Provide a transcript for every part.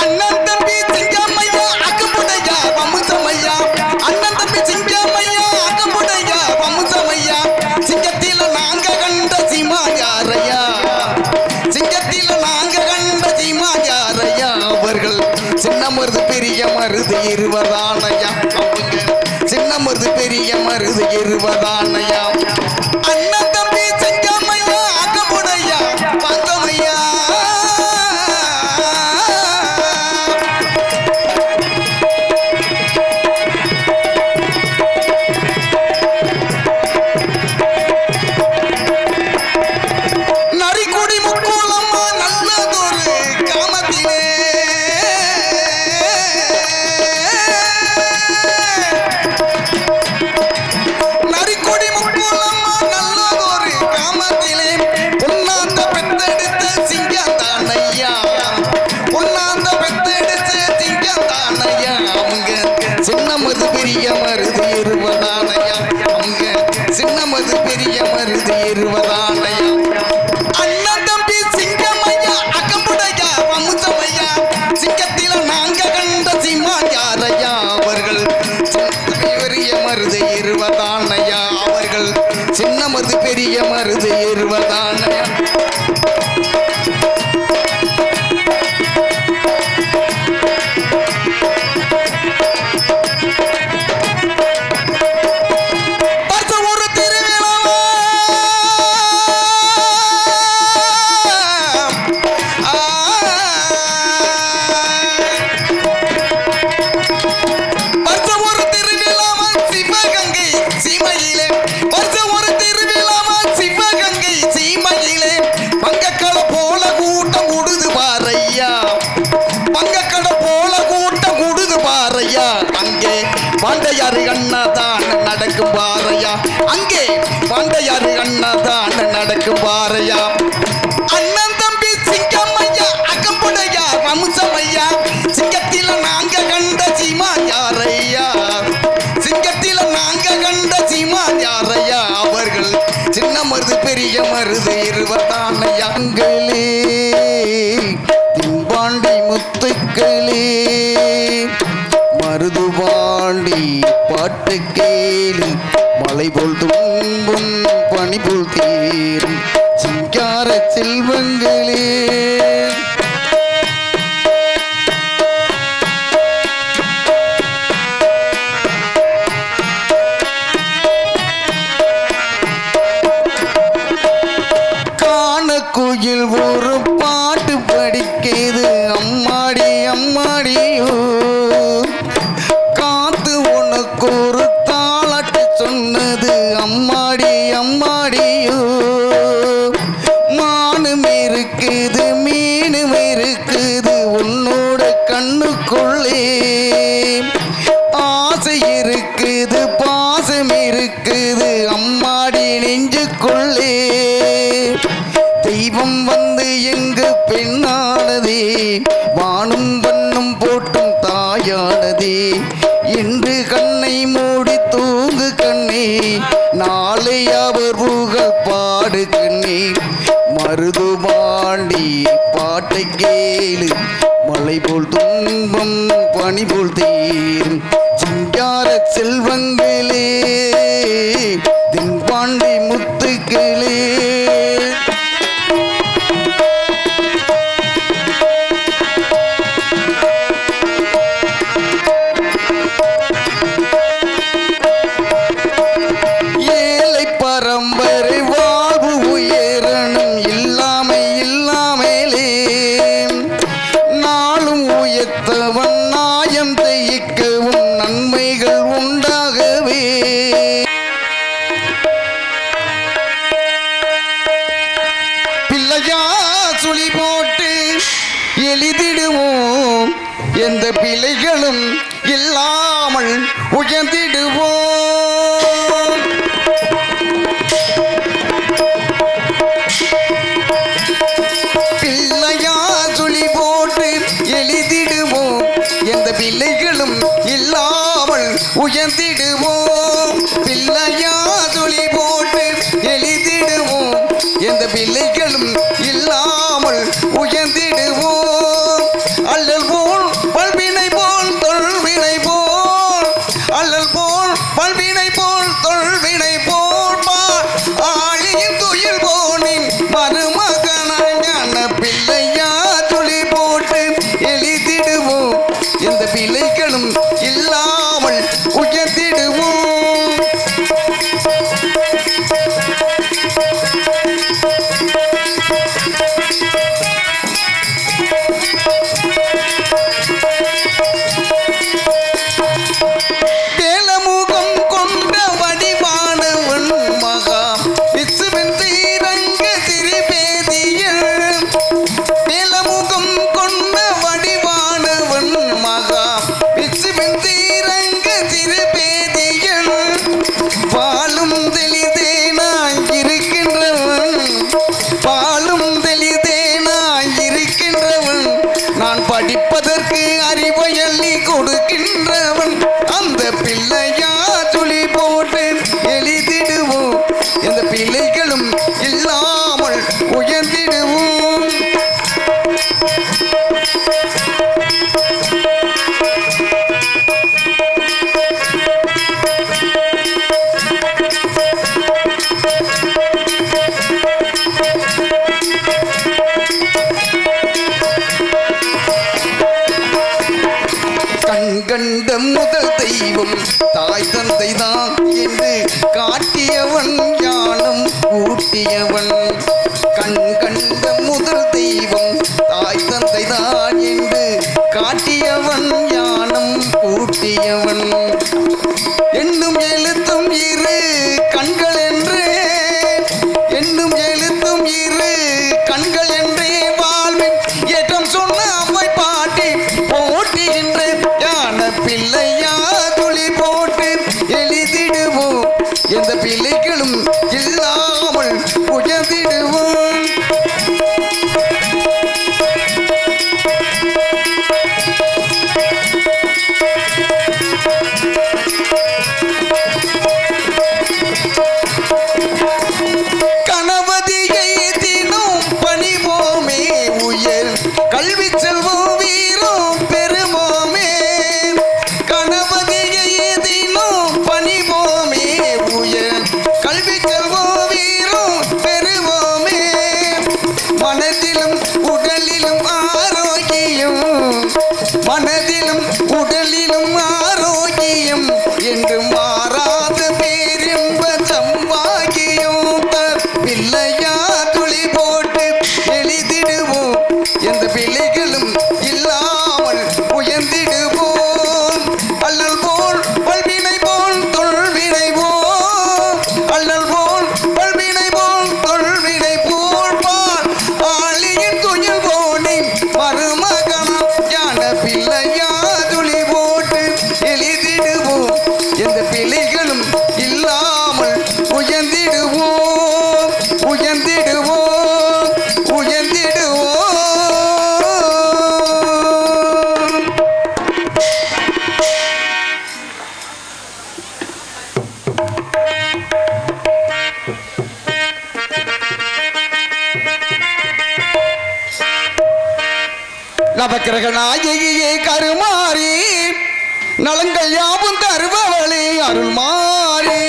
அண்ணன் தம்பி சிங்கம்மையா அக்கமுடையா வம்சமையா அண்ணன் தம்பி சிங்கம்மையா அக்கமுடையா வம்சமையா சிங்கத்தில நாங்க கண்ட சீமா யாரையா சிங்கத்தில நாங்க கண்ட சீமா யாரையா அவர்கள் சின்ன மருது பெரிய மருது இருவதானையா அவங்க சின்ன மருது பெரிய மருது இருவதானையா அண்ணன் தம்பி சிங்கம்மையா அக்கமுடையா வம்சமையா நரிக்குடி முக்கோலம்மா நல்லதொரு காமத்திலே நரிக்குடி முக்கோலம்மா நல்லதொரு காமத்திலே பொன்னாந்த பெத்தெடுத்த சிங்கத்தானையா பொன்னாந்த பெத்தெடுத்த சிங்கத்தானையா அவங்க சின்ன மது பெரிய மருது இருவதானையா அவங்க சின்ன மது பெரிய மருது இருவதானையா அண்ணன் தம்பி சிங்கமையா அக்கமுடையா வம்சமையா சிங்கத்தில நாங்க கண்ட சீமா யாரையா அவர்கள் பெரிய மருது இருவதானையா அவர்கள் சின்ன மருது பெரிய மருது இருவதானையா ஒரு திருவிழா ஒரு திருவிழாமா சிவகங்கை சீமையிலே ஒரு திருவிழாமா சிவகங்கை சீமையிலே பங்கக்கடை போல கூட்டம் கூடுது பாரையா பங்கக்கடை போல கூட்டம் கூடுது பாரையா அங்கே பாண்டையாறு அண்ணாதான் நடக்கும் பாரையா அங்கே பாண்டையாறு அண்ணாதான் நடக்கும் பாரையா அண்ணன் தம்பி சிங்கம்மையா அக்கம்புடையா வம்சமையா சிங்கத்தில நாங்க கண்ட சீமா யாரையா சிங்கத்தில நாங்க கண்ட சீமா யாரையா அவர்கள் சின்ன மருது பெரிய மருது இருவதானையா அங்களே திம்பாண்டி முத்துக்களே மருதுபாண்டி பாட்டு கேளு மலை போல் துன்பும் பனி போல் தீரும் சிங்கார செல்வங்களே காணக்குயில் ஒரு பாட்டு படிக்கிறது அம்மாடி அம்மாடியோ காத்து உனக்கு ஒரு தாளாட்டு சொன்னது அம்மாடி அம்மாடியோ மானும் இருக்குது மீனும் இருக்குது உன்னோட கண்ணுக்குள்ளே ஆசை இருக்குது பாசம் இருக்குது அம்மாடி நெஞ்சுக்குள்ளே தெய்வம் வந்து எங்கு பெண்ணானதே வானும் பண்ணும் போட்டும் தாயானதே என்று கண்ணை மூடி தூங்கு கண்ணே நாளை அவர் புகழ் பாடு கண்ணே மருதுபாண்டி பாட்டை கேளு மலை போல் துன்பம் பனி போல் தீரும் சிங்கார செல்வங்களே தென்பாண்டி முத்துக்களே பரம்பரை வாழ்வு உயரணும் இல்லாமை இல்லாமலே நாளும் உயர்த்தவன் நாயம் தைக்கவும் நன்மைகள் உண்டாகவே பிள்ளையா சுழி போட்டு எழுதிடுவோம் எந்த பிழைகளும் இல்லாமல் உயர்ந்திடுவோம் பிள்ளைகளும் இல்லாமல் உயர்ந்திடுவோம் பிள்ளையா துளி போட்டு எழுதிடுவோம் எந்த பிள்ளைகளும் இல்லாமல் உயர்ந்திடுவோம் அல்லல் போல் அதற்கு அறிவை அள்ளி கொடுக்கின்றவன் அந்த பிள்ளையா துளி போட்டு எழுதிடுவோம் எந்த பிள்ளைகளும் இல்லாமல் உயர்ந்திடுவோம். கண்கண்ட முதல் தெய்வம் தாய் தந்தை தான் என்று காட்டியவன் ஞானம் ஊட்டியவன். கண்கண்ட முதல் தெய்வம் தாய் தந்தை தான் என்று காட்டியவன் ஞானம் ஊட்டியவன். என்னும் எழுத்தும் இரு கண்கள் என்றே என்னும் எழுத்தும் இரு கண்கள் என்றே வாழ்வின் ஏற்றம் சொன்ன அம்மை பாட்டி போட்டுகின்ற ஞான பிள்ளையா துளி போட்டு எழுதிடுவோம் எந்த பிள்ளைகளும் இல்லாமல் உயர்ந்திடுவோம். கணபதியை தினம் பணிவோமே உயர் கல்வி செல்வோம் வீரம் பெருமோமே. கணபதியை தினம் பணிவோமே உயர் கல்வி செல்வோம் வீரம் பெருமோமே. மனதிலும் உடலிலும் ஆரோக்கியம் மனதிலும் உடலிலும் ஆரோக்கியம் என்று மாறாத பேரின்ப சம்பாகியம் பிள்ளையா துளி போட்டு எழுதிடுவோம் எந்த பிள்ளைகளும் இல்லாமல் உயர்ந்திடுவோம். அல்லல் போல் பல்வினை போல் தொல்வினை போல் அல்லல் போல் பல்வினை போல் தொல்வினை போல் பால் ஆளியின் துயில் போனி மருமகனம் ஞான பிள்ளையா துளி போட்டு எழுதிடுவோம் எந்த பிள்ளைகளும் இல்லாமல் உயர்ந்திடுவோம் உயர்ந்திடுவோம் உயர்ந்திடுவோம். நவக்கிரக நாயகியே கருமாறி நலங்கள் யாவும் தருபவளே அருள்மாறி.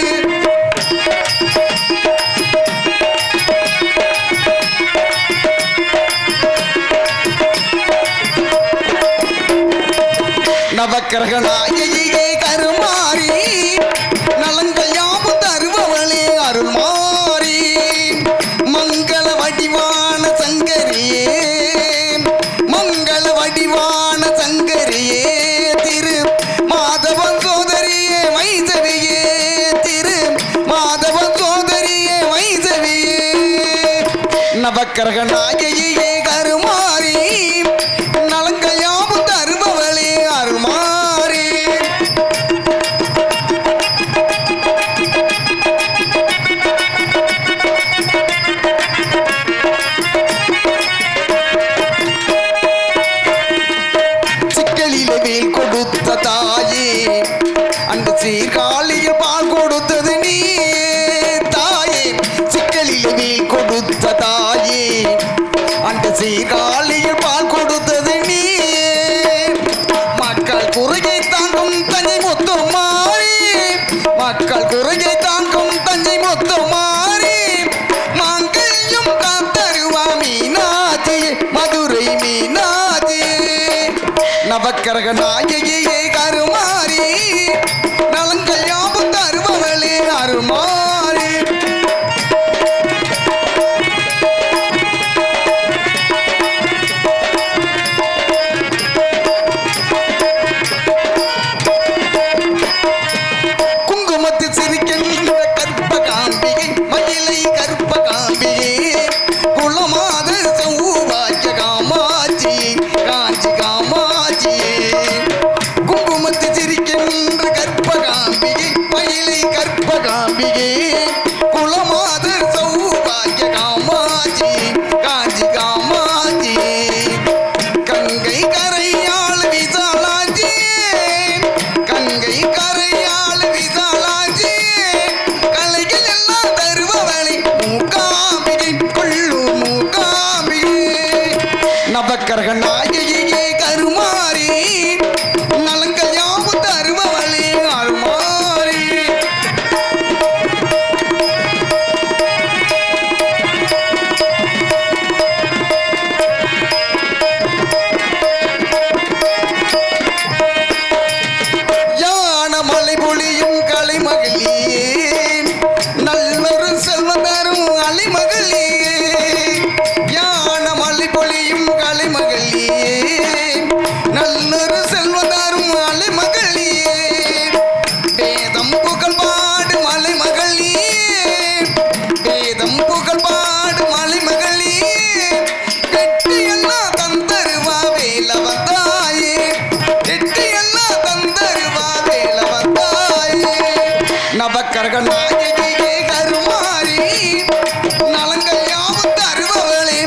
நவக்கிரக நாயகியே கருமாறி நலங்கள் யாவும் தருபவளே அருள்மாறி. மங்கள வடிவான சங்கரியே மங்கள வடிவான சங்கரியே திரு மாதவன் சோதரியே வைசவியே திரு மாதவன் சோதரியே வைசவியே. நவக்கிரக நாயகியே கருமாறி நலங்கள் யாவும் தருபவளே அருள்மாறி. சிக்கலிலே வேல் கொடுத்த தாயே அந்த சீர்காழியில் பால் கொடுத்தது நீ தாயே. சிக்கலிலே வேல் கொடுத்த தாயே அந்த சீர்காழியில் பால் கொடுத்தது நீ. மக்கள் குறையை தாங்கும் தஞ்சை முத்து மாறி மக்கள் குறையை தாங்கும் தஞ்சை முத்து மாறி. மாங்கையும் காத்தருவா மீனாதி மதுரை மீனாதி. நவக்கிரக நாயகியே கருமாறி நலங்கள் யாவும் தருபவளே அருள்மாறி. குங்குமத்தில் சிரிக்கின்ற கற்ப காம்பிகை மயிலை கற்ப காம்பிகை குலமாத சௌபாக்கிய காமாட்சி காஞ்சி காமாட்சி. குங்குமத்தில் சிரிக்கின்ற கற்ப காம்பிகை மயிலை கற்ப காம்பிகை கரகநாயகியே கருமாரி நலங்கள் யாவும் தருபவளே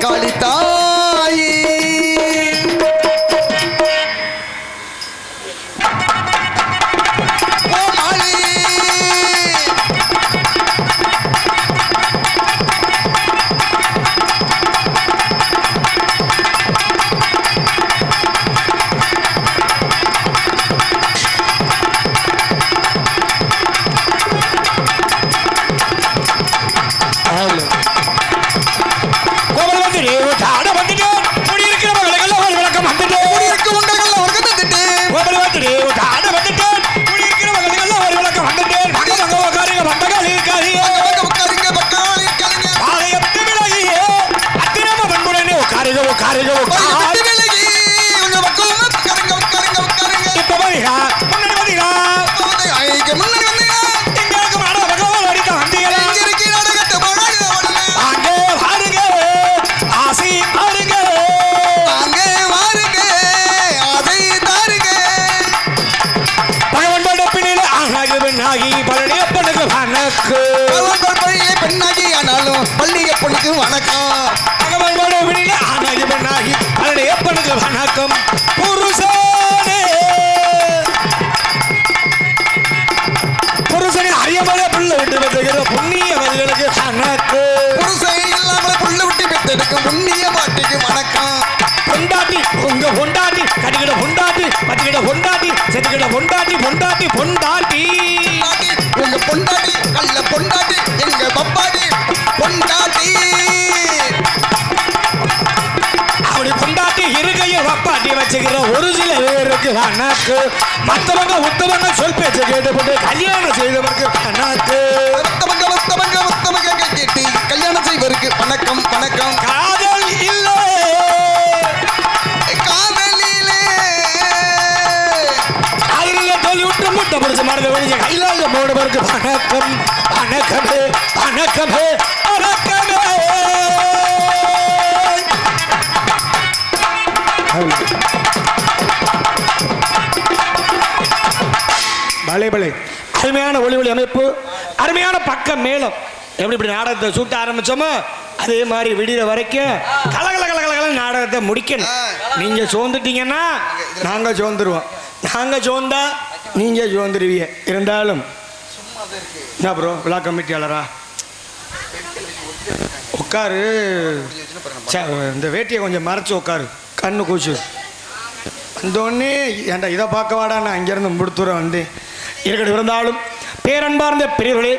காளித்தாயி பெண்ணாகி ஆனாலும் பள்ளியப்பனுக்கு வணக்கம் பள்ளியப்பனுக்கு வணக்கம் புருஷனை அறியாமலே புள்ள விட்டு பெற்றுகிற புண்ணிய வதிகளுக்கு வணக்கம் புருஷன் இல்லாமல புள்ள விட்டு பெற்றெடுக்கும் புண்ணிய பாட்டிக்கு வணக்கம் பொண்டாட்டி உங்க பொண்டாட்டி கட்டிக்கிட பொண்டாட்டி பத்திக்கிட பொண்டாட்டி செத்துக்கிட பொண்டாட்டி பொண்டாட்டி பொண்டாட்டி உங்க பொண்டாட்டி கள்ள பொண்டாட்டி எங்க பப்பாடி பொண்டாட்டி அப்படி பொண்டாட்டி இருக்கைய பப்பாட்டி வச்சுக்கிற ஒரு சில பேருக்கு கணக்கு மற்றவங்க உத்தவங்க சொல் பேச்ச கேட்டுப்பட்டு கல்யாணம் செய்தவருக்கு கணக்கு உத்தவங்க கேட்டு கல்யாணம் செய்வருக்கு வணக்கம் வணக்கம் காதல் இல்லை முட்டை பிடிச்ச மருந்து வெளியே கையிலாக போடுவதற்கு வணக்கம் வணக்கமே வணக்கமே வணக்கமே பலே பலே அருமையான ஒளி ஒளி அமைப்பு அருமையான பக்கம் மேலும் எப்படி இப்படி நாடகத்தை சூட்ட ஆரம்பிச்சோமோ அதே மாதிரி விடிகிற வரைக்கும் கலகல கலகல நாடகத்தை முடிக்கணும். நீங்க சோர்ந்துட்டீங்கன்னா நாங்க சோர்ந்துருவோம், நாங்க சோர்ந்தா நீங்க சோர்ந்துருவீங்க. இருந்தாலும் என்ன ப்ரோ விழா கமிட்டியாளரா உட்காரு, இந்த வேட்டியை கொஞ்சம் மறைச்சு உட்காரு, கண்ணு கூச்சு வந்தோடனே ஏன்டா இதை பார்க்க வாடா, நான் இங்கேருந்து முடித்துறேன் வந்தேன் இருக்கட்டும். இருந்தாலும் பேரன்பார்ந்த பெரியவர்களே,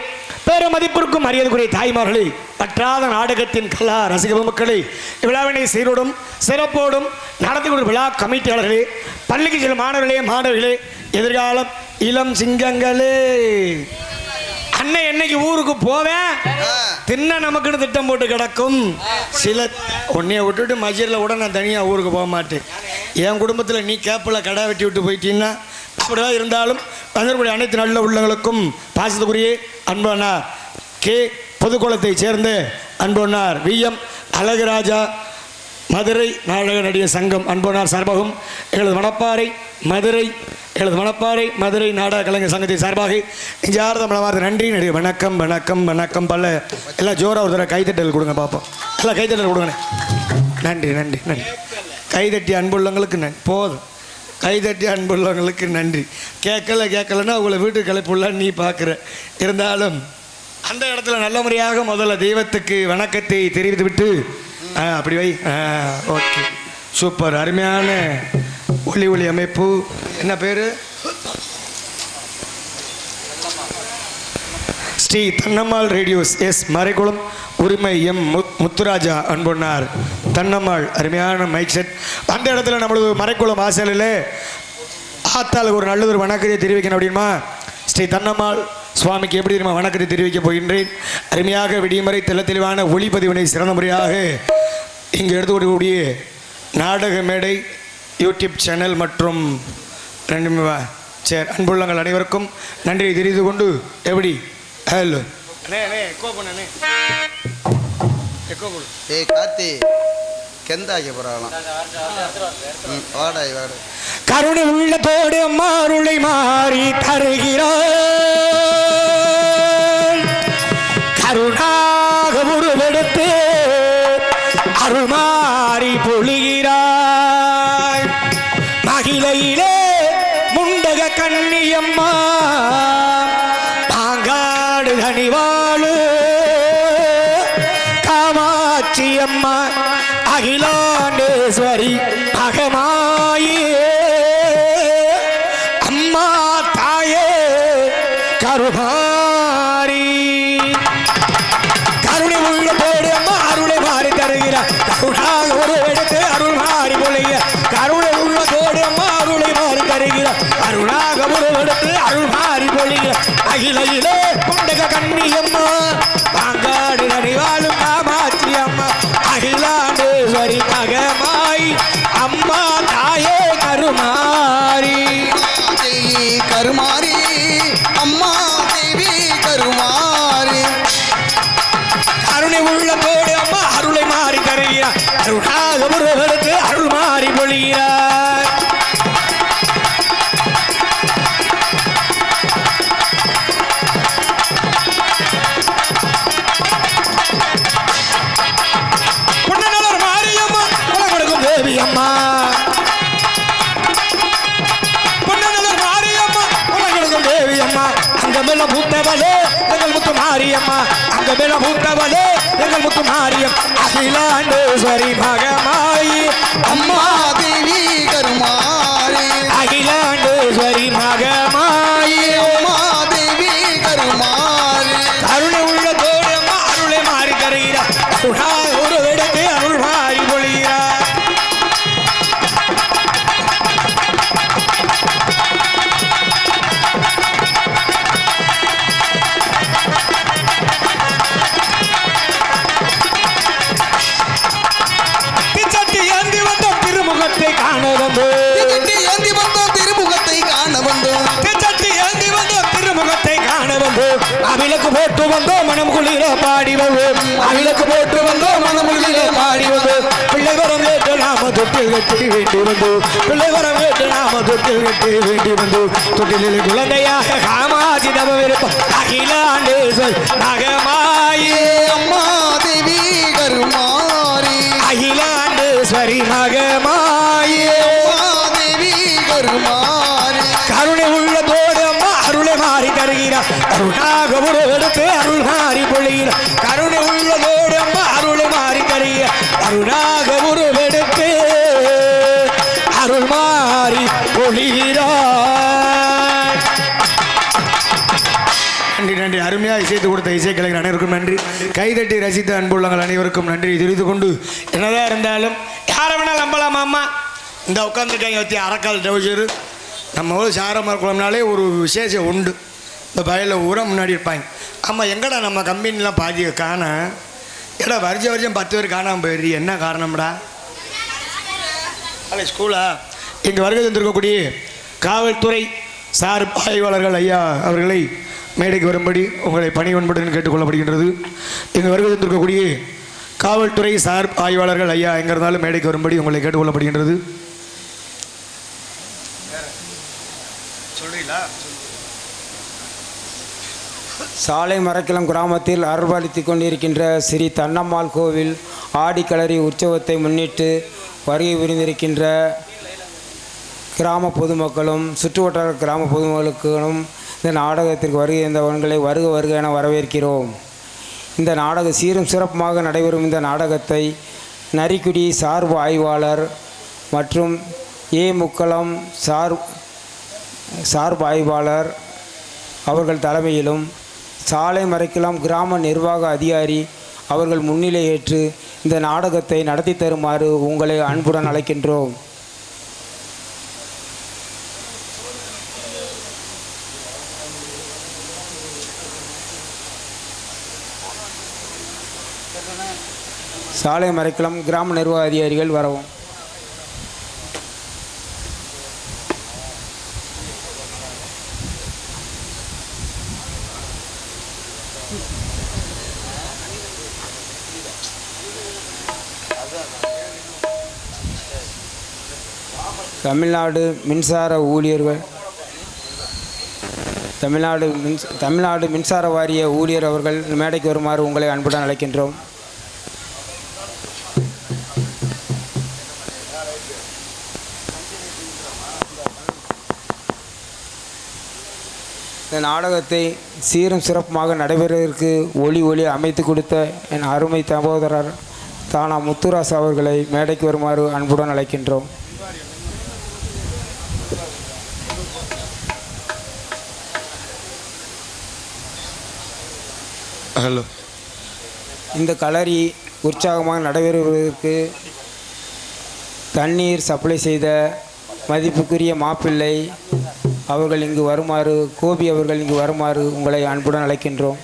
பேரமதிப்பிற்கும் மரியாதைக்குரிய தாய்மார்களே, பற்றாத நாடகத்தின் கலா ரசிக மக்களை, விழாவினை சீரோடும் சிறப்போடும் நடத்தி கொண்டு விழா கமிட்டியாளர்களே, பள்ளிக்கு செல்லும் மாணவர்களே, மாணவர்களே, எதிர்காலம் இளம் சிங்கங்களே, அண்ணன் என்னைக்கு ஊருக்கு போவேன் தின்ன நமக்குன்னு திட்டம் போட்டு கிடக்கும். சில உன்னைய விட்டுட்டு மஜீரில் கூட நான் தனியாக ஊருக்கு போக மாட்டேன். என் குடும்பத்தில் நீ கேப்பில் கடை வெட்டி விட்டு போயிட்டீங்கன்னா அப்படிதான். இருந்தாலும் வந்திருக்கூடிய அனைத்து நல்ல உள்ளங்களுக்கும் பாசத்துக்குரிய அன்பனார் கே பொதுக்குளத்தை சேர்ந்த அன்பனார் விஎம் அழகுராஜா மதுரை நாடக நடிகர் சங்கம் அன்பனார் சார்பாகவும் எங்களது மணப்பாறை மதுரை நாடக கலைஞர் சங்கத்தின் சார்பாக நெஞ்சார்ந்த மனமார்ந்த நன்றி நடிகர். வணக்கம் வணக்கம் வணக்கம். பல எல்லாம் ஜோராக ஒரு தடவை கைத்தட்டல் கொடுங்க பார்ப்போம். எல்லாம் கைத்தட்டல் கொடுங்கண்ணே. நன்றி நன்றி நன்றி. கைதட்டி அன்புள்ளவங்களுக்கு நன்றி. போதும், கைதட்டி அன்புள்ளவங்களுக்கு நன்றி. கேட்கலன்னா உங்களை வீட்டுக்கு கிளப்புள்ளான்னு நீ பார்க்குற. இருந்தாலும் அந்த இடத்துல நல்ல முறையாக முதல்ல தெய்வத்துக்கு வணக்கத்தை தெரிவித்து விட்டு அப்படி வை. ஓகே, சூப்பர், அருமையான ஒளி ஒளி அமைப்பு. என்ன பேர்? ஸ்ரீ தன்னம்மாள் ரேடியோஸ் எஸ் மறைக்குளம் உரிமை எம் முத்துராஜா அன்பொன்னார் தன்னம்மாள் அருமையான மைக் செட். அந்த இடத்துல நம்மளது மறைக்குளம் வாசலில் ஆத்தாளுக்கு ஒரு நல்லதொரு வணக்கத்தை தெரிவிக்கணும் அப்படின்னா ஸ்ரீ தன்னம்மாள் சுவாமிக்கு எப்படி தெரியுமா வணக்கத்தை தெரிவிக்க போகின்றேன். அருமையாக விடியமறை தெளிவான ஒளிப்பதிவினை சிறந்த முறையாக இங்கே எடுத்துக்கூடிய நாடக மேடை யூடியூப் சேனல் மற்றும் அன்புள்ளங்கள் அனைவருக்கும் நன்றியை தெரிந்து கொண்டு எப்படி ஹலோ கருணை உள்ளத்தோடு மாருளை மாறி தருகிறார். அகிலையிலே முண்டக கண்ணியம்மா பாங்காடு கனிவாளு காமாட்சி அம்மா அகிலாண்டேஸ்வரி அகமாயே அம்மா தாயே கருமாரி கருணை உள்ள போடு அம்மா அருளை மாறி தருகிறார் கருணாக ஒரு எடுத்து அருள் மாறி பொழிய கருணை உள்ள போடு அம்மா அருளை மாறி தருகிறார் அருளாக ஒரு எடுத்து அருள் மாறி பொழிய அகிலையிலே முண்டக கண்ணியம்மா பாங்காடு நடிவாளும் காமாட்சி அம்மா அகிலாண்டேஸ்வரி மகமாய் அம்மா தாயே கருமாரி கருமாரி அம்மா தேவி கருமாரி கருணை உள்ள போடு அம்மா அருளை மாறி தருகிறார் அருளாக ஒருவருக்கு அருள் மாறி பொழிகிறார் பொன்னநல்லூர் மாரியம்மா குலம் கொடுக்கும் தேவி அம்மா பொன்னநல்லூர் மாரியம்மா குலம் கொடுக்கும் தேவி அம்மா அங்க மேல பூத்தவளே எங்கள் முத்து மாரியம்மா அங்க மேல பூத்தவளே எங்கள் முத்து மாரியம் அகிலாண்டேஸ்வரி மகமாயி அம்மா தேவி கருமாரி அகிலாண்டேஸ்வரி மகமாயி அம்மா தேவி கருமாரி கருணை உள்ள தோடு அம்மா அருளை மாறி தருகிறார் அருளாக ஒரு இடத்தை அருள் மாறி பொழிகிறார் பிச்சட்டி ஏந்தி வந்தோம் திருமுகத்தை காண வந்தோம் ஏந்தி வந்தோம் திருமுகத்தை காண வந்தோம் பிச்சட்டி ஏந்தி வந்தோம் திருமுகத்தை காண வந்தோம் அவிளக்கு போட்டு வந்தோம் மனம் குளிர பாடி வந்தோம் அவிளக்கு போட்டு வந்தோம் மனம் குளிர பாடி வந்தோம் பிள்ளை வரம் கேட்டு நாம தொட்டில் கட்டி வேண்டி வந்தோம் பிள்ளை வரம் கேட்டு நாம தொட்டில் கட்டி வேண்டி வந்தோம் தொட்டிலில் குழந்தையாக காமாட்சி தவ விருப்பம் அகிலாண்டேஸ்வரி மகமாயே அம்மா தேவி கருமாரி அகிலாண்டேஸ்வரி மகமாயே அம்மா தேவி கருமாரி கருணை உள்ள தோடு அம்மா அருளை மாறி தருகிறார் அருளாக ஒரு எடுத்து அருள் மாறி பொழிகிறார் கருணை உள்ள தோடு அம்மா அருளை மாறி தருகிறார் அருளாக ஒரு எடுத்து அருள் மாறி பொழிகிறார் நன்றி நன்றி அருமையாக இசைத்து கொடுத்த இசைக்கலைஞர் அனைவருக்கும் நன்றி கைதட்டி ரசித்த அன்புள்ளங்கள் அனைவருக்கும் நன்றி தெரிவித்து கொண்டு என்னதான் இருந்தாலும் யாரை வேணாலும் நம்பலாமா அம்மா இந்த உட்காந்துருக்காங்க வச்சு அரக்கால் ட்ரௌசரு நம்ம ஊர் சாரமார் குளம்னாலே ஒரு விசேஷம் உண்டு இந்த வயலில் ஊரை முன்னாடி இருப்பாங்க ஆமாம் எங்கடா நம்ம கம்பெனிலாம் பாதியை காண ஏடா வருஷம் 10 பேர் காணாமல் போயிடுறீ என்ன காரணம்டா அல்ல ஸ்கூலா இங்கே வருகை தந்திருக்கக்கூடிய காவல்துறை சார் ஆய்வாளர்கள் ஐயா அவர்களை மேடைக்கு வரும்படி உங்களை பணிவன்புடன் கேட்டுக்கொள்ளப்படுகின்றது இங்கே வருகை தந்திருக்கக்கூடிய காவல்துறை சார் ஆய்வாளர்கள் ஐயா எங்கே இருந்தாலும் மேடைக்கு வரும்படி உங்களை கேட்டுக்கொள்ளப்படுகின்றது சாலை மரக்கிளம் கிராமத்தில் அருள்பாலித்து கொண்டிருக்கின்ற ஸ்ரீ தன்னம்மாள் கோவில் ஆடிக்களரி உற்சவத்தை முன்னிட்டு வருகை புரிந்திருக்கின்ற கிராம பொதுமக்களும் சுற்றுவட்டார கிராம பொதுமக்களுக்கும் இந்த நாடகத்திற்கு வருகை இருந்தவர்களை வருக வருக என வரவேற்கிறோம். இந்த நாடக சீரும் சிறப்புமாக நடைபெறும் இந்த நாடகத்தை நரிக்குடி சார்பு ஆய்வாளர் மற்றும் முக்களம் சார்பு ஆய்வாளர் அவர்கள் தலைமையிலும் சாலை மரக்கிளம் கிராம நிர்வாக அதிகாரி அவர்கள் முன்னிலை ஏற்று இந்த நாடகத்தை நடத்தி தருமாறு உங்களை அன்புடன் அழைக்கின்றோம். சாலை மரக்கிளம் கிராம நிர்வாக அதிகாரிகள் வரவும். தமிழ்நாடு மின்சார ஊழியர்கள் தமிழ்நாடு மின்சார வாரிய ஊழியர் அவர்கள் மேடைக்கு வருமாறு உங்களை அன்புடன் அழைக்கின்றோம். இந்த நாடகத்தை சீரும் சிறப்புமாக நடைபெறுவதற்கு ஒளி அமைத்து கொடுத்த என் அருமை சகோதரர் தானா முத்துராசு அவர்களை மேடைக்கு வருமாறு அன்புடன் அழைக்கின்றோம். ஹலோ. இந்த களரி உற்சாகமாக நடைபெறுவதற்கு தண்ணீர் சப்ளை செய்த மதிப்புக்குரிய மாப்பிள்ளை அவர்கள் இங்கு வருமாறு, கோபி அவர்கள் இங்கு வருமாறு உங்களை அன்புடன் அழைக்கின்றோம்.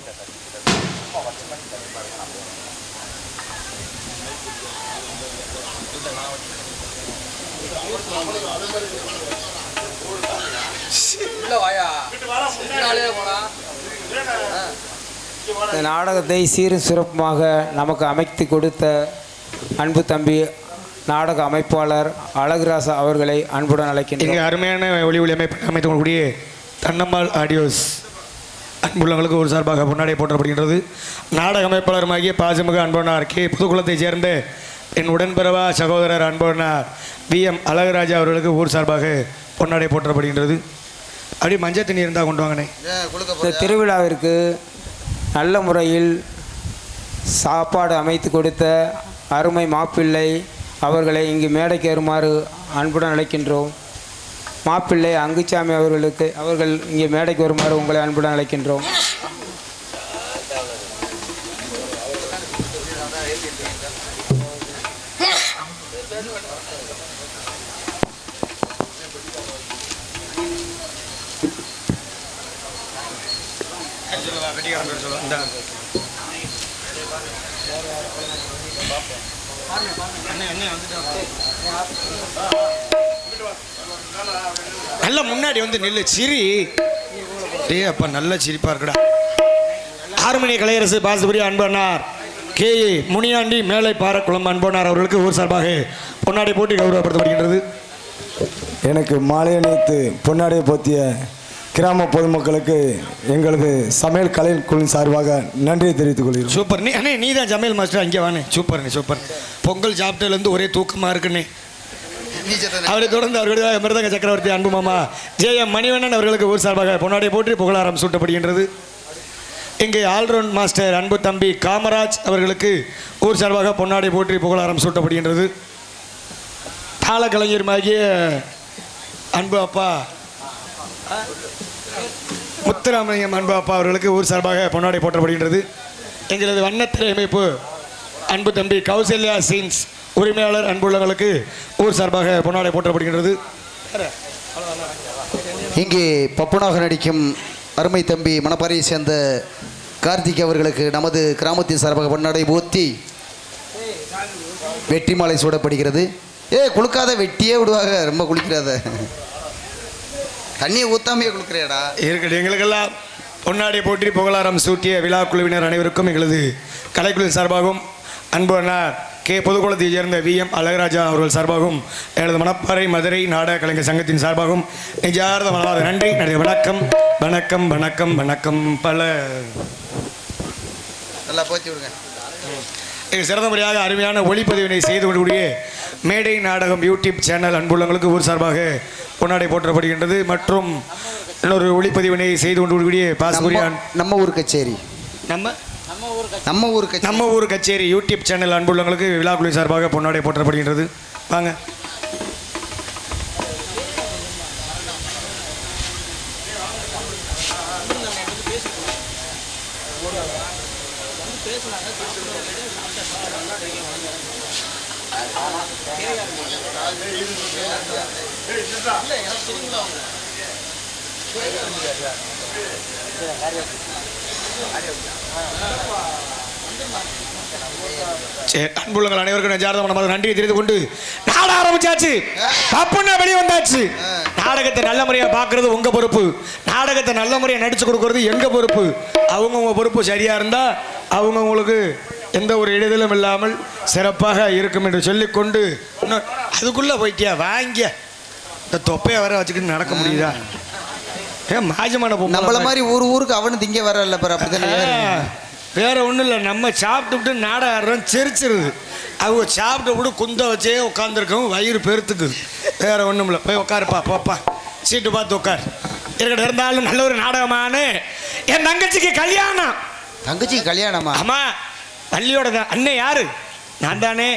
இந்த நாடகத்தை சீரும் சிறப்புமாக நமக்கு அமைத்து கொடுத்த அன்பு தம்பி நாடக அமைப்பாளர் அழகுராசா அவர்களை அன்புடன் அழைக்கின்றோம். இங்கே அருமையான ஒளி அமைத்து கொள்ளக்கூடிய தன்னம்மாள் ஆடியோஸ் அன்புள்ளவங்களுக்கு ஒரு சார்பாக பொன்னாடை போற்றப்படுகின்றது. நாடக அமைப்பாளருமாகிய பாசமிகு அன்பனார் கே புதுக்குளத்தைச் சேர்ந்த என் உடன்பிறவா சகோதரர் அன்பனார் VM அழகுராஜா அவர்களுக்கு ஊர் சார்பாக பொன்னாடை போற்றப்படுகின்றது. அப்படியே மஞ்சள் தண்ணி இருந்தால் கொண்டு வாங்கினேன். இந்த திருவிழாவிற்கு நல்ல முறையில் சாப்பாடு அமைத்து கொடுத்த அருமை மாப்பிள்ளை அவர்களை இங்கு மேடைக்கு வருமாறு அன்புடன் அழைக்கின்றோம். மாப்பிள்ளை அங்குச்சாமி அவர்கள் இங்கே மேடைக்கு வருமாறு உங்களை அன்புடன் அழைக்கின்றோம். நல்ல முன்னாடி வந்து நெல்லு சிரி டே அப்பா நல்ல சிரிப்பா இருக்குடா. ஆறுமணி கலையரசு பாசுபுரி அன்பனார் கே முனியாண்டி மேலை பாரக்குளம் அன்பனார் அவர்களுக்கு ஊர் சார்பாக பொன்னாடை போட்டி கௌரவப்படுத்தப்படுகின்றது. எனக்கு மாலை அணிவித்து பொன்னாடை போத்திய கிராம பொதுமக்களுக்கு எங்களது சமையல் கலைக்குழுவின் சார்பாக நன்றியை தெரிவித்துக் கொள்கிறோம். சூப்பர். நீ தான் சமையல் மாஸ்டர் அங்கே வானே. சூப்பர்ண்ணே சூப்பர். பொங்கல் சாப்பிட்டதுலேருந்து ஒரே தூக்கமாக இருக்குண்ணே. அவரை தொடர்ந்து அவர்களுடைய மிருதங்க சக்கரவர்த்தி அன்பு மாமா JM மணிவண்ணன் அவர்களுக்கு ஊர் சார்பாக பொன்னாடை போற்றி புகழாரம் சூட்டப்படுகின்றது. இங்கே ஆல்ரவுண்ட் மாஸ்டர் அன்பு தம்பி காமராஜ் அவர்களுக்கு ஊர் சார்பாக பொன்னாடை போற்றி புகழாரம் சூட்டப்படுகின்றது. தாள கலைஞருமாகிய அன்பு அப்பா முத்துராமலிங்கம் அன்பு அப்பா அவர்களுக்கு ஊர் சார்பாக பொன்னாடை போற்றப்படுகின்றது. எங்களது வண்ணத்திரை அமைப்பு அன்பு தம்பி கௌசல்யா சீன்ஸ் உரிமையாளர் அன்புள்ளவர்களுக்கு ஊர் சார்பாக பொன்னாடை போற்றப்படுகின்றது. இங்கே பப்புனாக நடிக்கும் அருமை தம்பி மணப்பாறையை சேர்ந்த கார்த்திக் அவர்களுக்கு நமது கிராமத்தின் சார்பாக பொன்னாடை போத்தி வெற்றி மாலை சூடப்படுகிறது. குளுக்காத வெட்டியே விடுவாங்க, ரொம்ப குளிக்கிறாத, தண்ணியை ஊத்தாமையே குளிக்கிறேடா. இருக்கட்டும். எங்களுக்கெல்லாம் பொன்னாடை போற்றி புகழாரம் சூட்டிய விழா குழுவினர் அனைவருக்கும் எங்களது கலைக்குழுவின் சார்பாகவும் அன்பு அண்ணார் கே புதுக்குளத்தைச் சேர்ந்த VM அழகராஜா அவர்கள் சார்பாகவும் எனது மணப்பாறை மதுரை நாடக கலைஞர் சங்கத்தின் சார்பாகவும் நெஞ்சார்ந்த மனமார்ந்த நன்றி. வணக்கம் வணக்கம் வணக்கம் வணக்கம். பல நல்லா போத்தி விடுங்க. சிறந்த முறையாக அருமையான ஒளிப்பதிவினை செய்து கொள்ளக்கூடிய மேடை நாடகம் யூடியூப் சேனல் அன்புள்ளவங்களுக்கு ஊர் சார்பாக பொன்னாடை போற்றப்படுகின்றது. மற்றும் இன்னொரு ஒளிப்பதிவினை செய்து கொள்ளக்கூடிய பாஸ்புரியான் நம்ம ஊர் கச்சேரி நம்ம ஊர் கச்சேரி யூடியூப் சேனல் அன்புள்ளவங்களுக்கு விழாக்குழு சார்பாக பொன்னாடை போற்றப்படுகின்றது. வாங்க. அன்புள்ளங்கள் அனைவருக்கும் நெஞ்சார்ந்த நன்றியை தெரிந்து கொண்டு நாட ஆரம்பிச்சாச்சு. தப்புன்னா வெளியே வந்தாச்சு. நாடகத்தை நல்ல முறையாக பார்க்கறது உங்க பொறுப்பு. நாடகத்தை நல்ல முறையாக நடிச்சு கொடுக்கறது எங்க பொறுப்பு. அவங்கவுங்க பொறுப்பு சரியா இருந்தா அவங்கவுங்களுக்கு எந்த ஒரு இடைதலும் இல்லாமல் சிறப்பாக இருக்கும் என்று சொல்லிக்கொண்டு அதுக்குள்ள போயிட்டியா வாங்கிய இந்த தொப்பையை வர வச்சுக்கிட்டு நடக்க முடியுதா? மாஜமான நம்மள மாதிரி ஊருக்கு அவனு திங்க வரல வேற ஒன்றும் இல்லை. நம்ம சாப்பிட்டு நாடகம் ஆடுறோம் செரிச்சிருது. அவங்க சாப்பிட்டு விட்டு குந்த வச்சே உட்காந்துருக்கோம், வயிறு பெருத்துக்குது. வேற ஒன்றும் இல்லை. போய் உட்காருப்பா, போப்பா, சீட்டு பார்த்து உட்கார். இருக்கட்டும். இருந்தாலும் நல்ல ஒரு நாடகமான என் தங்கச்சிக்கு கல்யாணம். தங்கச்சிக்கு கல்யாணமா? ஆமா, வள்ளியோட அண்ணன் யாரு? நான் தானே.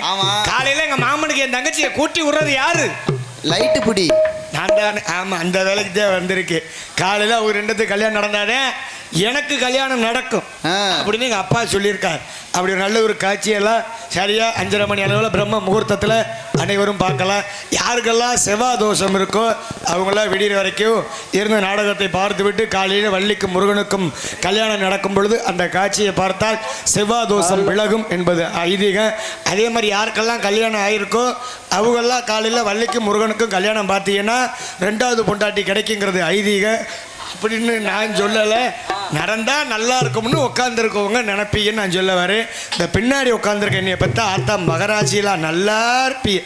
காலையில எங்க மாமனுக்கு என் தங்கச்சியை கூட்டி விடுறது யாரு? லைட்டு பிடி நான் தானே. ஆமா, அந்த வேலைக்கு தான் வந்திருக்கு. காலையில ஒரு 2 கல்யாணம் நடந்தானே எனக்கு கல்யாணம் நடக்கும் அப்படின்னு எங்கள் அப்பா சொல்லியிருக்கார். அப்படி ஒரு நல்ல ஒரு காட்சியெல்லாம் சரியாக 5:30 மணி அளவில் பிரம்ம முகூர்த்தத்தில் அனைவரும் பார்க்கலாம். யாருக்கெல்லாம் செவ்வாய் தோஷம் இருக்கோ அவங்களாம் விடிகிற வரைக்கும் இருந்த நாடகத்தை பார்த்து விட்டு காலையில் வள்ளிக்கும் முருகனுக்கும் கல்யாணம் நடக்கும் பொழுது அந்த காட்சியை பார்த்தால் செவ்வாய் தோஷம் விலகும் என்பது ஐதீகம். அதே மாதிரி யாருக்கெல்லாம் கல்யாணம் ஆகிருக்கோ அவங்கெல்லாம் காலையில் வள்ளிக்கும் முருகனுக்கும் கல்யாணம் பார்த்தீங்கன்னா 2வது பொண்டாட்டி கிடைக்குங்கிறது ஐதீகம் அப்படின்னு நான் சொல்லலை. நடந்தால் நல்லா இருக்கும்னு உட்காந்துருக்கவங்க நினைப்பீங்கன்னு நான் சொல்ல வரேன். இந்த பின்னாடி உட்காந்துருக்க என்னையை பார்த்தா ஆத்தா மகராட்சியெலாம் நல்லா இருப்பீங்க.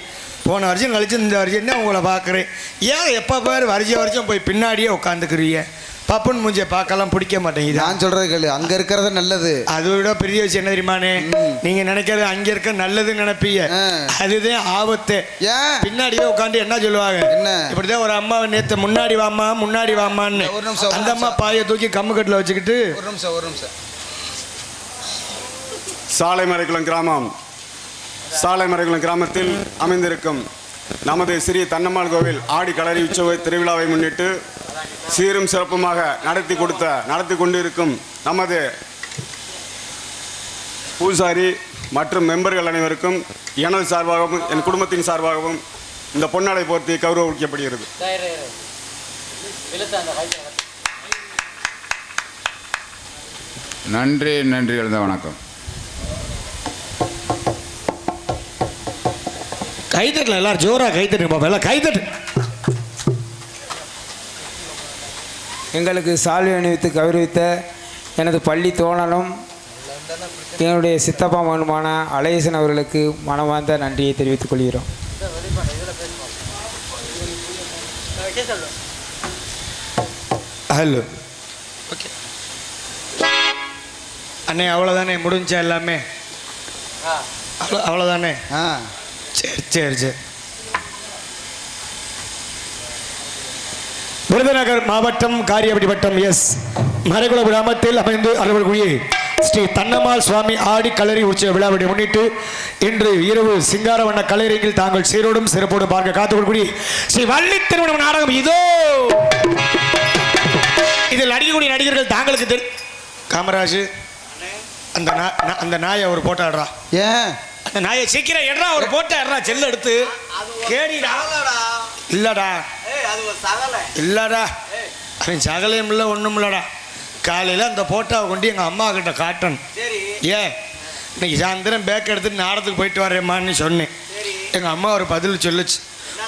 போன வருஷம் கழிச்சு இந்த வருஷம் தான் உங்களை பார்க்குறேன். ஏன் எப்போ பேர் வருஷம் போய் பின்னாடியே உட்காந்துக்குறீங்க? பப்புன்னு மூஞ்சியை பார்க்கலாம் பிடிக்க மாட்டேங்குது. நான் சொல்கிறது கேளு, அங்கே இருக்கிறது நல்லது. அதை விட பெரிய விஷயம் என்ன தெரியுமானே? நீங்கள் நினைக்கிறது அங்கே இருக்க நல்லதுன்னு நினைப்பீங்க, அதுதான் ஆபத்து. ஏன் பின்னாடியே உட்காந்து என்ன சொல்லுவாங்க? என்ன இப்படிதான் ஒரு அம்மாவை நேற்று முன்னாடி வாமான்னு அந்த அம்மா பாயை தூக்கி கம்முக்கட்டில் வச்சுக்கிட்டு ஒரு நிமிஷம் சாலைமறைக்குளம் கிராமத்தில் அமைந்திருக்கும் நமது ஸ்ரீ தன்னம்மாள் கோவில் ஆடி களரி உற்சவ திருவிழாவை முன்னிட்டு சீரும் சிறப்புமாக நடத்தி கொண்டிருக்கும் நமது பூசாரி மற்றும் மெம்பர்கள் அனைவருக்கும் எனது சார்பாகவும் என் குடும்பத்தின் சார்பாகவும் இந்த பொன்னாடை போர்த்தி கௌரவிக்கப்படுகிறது. நன்றி எழுத வணக்கம். கைத்தட்டல எல்லாரும் ஜோரா கைத்தட்டு பாப்பா, எல்லாம் கைத்தட்டு. எங்களுக்கு சால்வை அணிவித்து கௌரவித்த எனது பள்ளி தோழனும் என்னுடைய சித்தப்பா மகனுமான அழகேசன் அவர்களுக்கு மனமார்ந்த நன்றியை தெரிவித்துக் கொள்கிறோம். ஹலோ, ஓகே அண்ணே, அவ்வளோதானே முடிஞ்சா எல்லாமே? அவ்வளோதானே? சரி. விருதுநகர் மாவட்டம் காரியப்பட்டி வட்டம் மறைக்குளம் கிராமத்தில் அமைந்து அலுவலக்கூடிய ஸ்ரீ தன்னம்மாள் சுவாமி ஆடி களரி உற்சவ விழாவை முன்னிட்டு இன்று இரவு சிங்காரவண்ண கலையரங்கில் தாங்கள் சீரோடும் சிறப்போடும் பார்க்க காத்துக்கொள்ளக்கூடிய ஸ்ரீ வள்ளி திருமண நாடகம் இதோ. இதில் நடிக்கக்கூடிய நடிகர்கள் தாங்களுக்கு காமராஜ், அந்த நாயை ஒரு போட்டோ ஆடுறா. ஏன் அந்த நாயை சீக்கிரம் எடுறா, ஒரு போட்டோ ஆடுறா, செல்ல எடுத்து கேடிடா. இல்லடா அவன் சகலையும் இல்லை ஒன்றும் இல்லடா. காலையில் அந்த போட்டோவை கொண்டு எங்கள் அம்மா கிட்ட காட்டணும். ஏன் இன்னைக்கு சாயந்தரம் பேக் எடுத்துட்டு நாடகத்துக்கு போயிட்டு வரேம்மான்னு சொன்னேன். எங்கள் அம்மா ஒரு பதில் சொல்லுச்சு,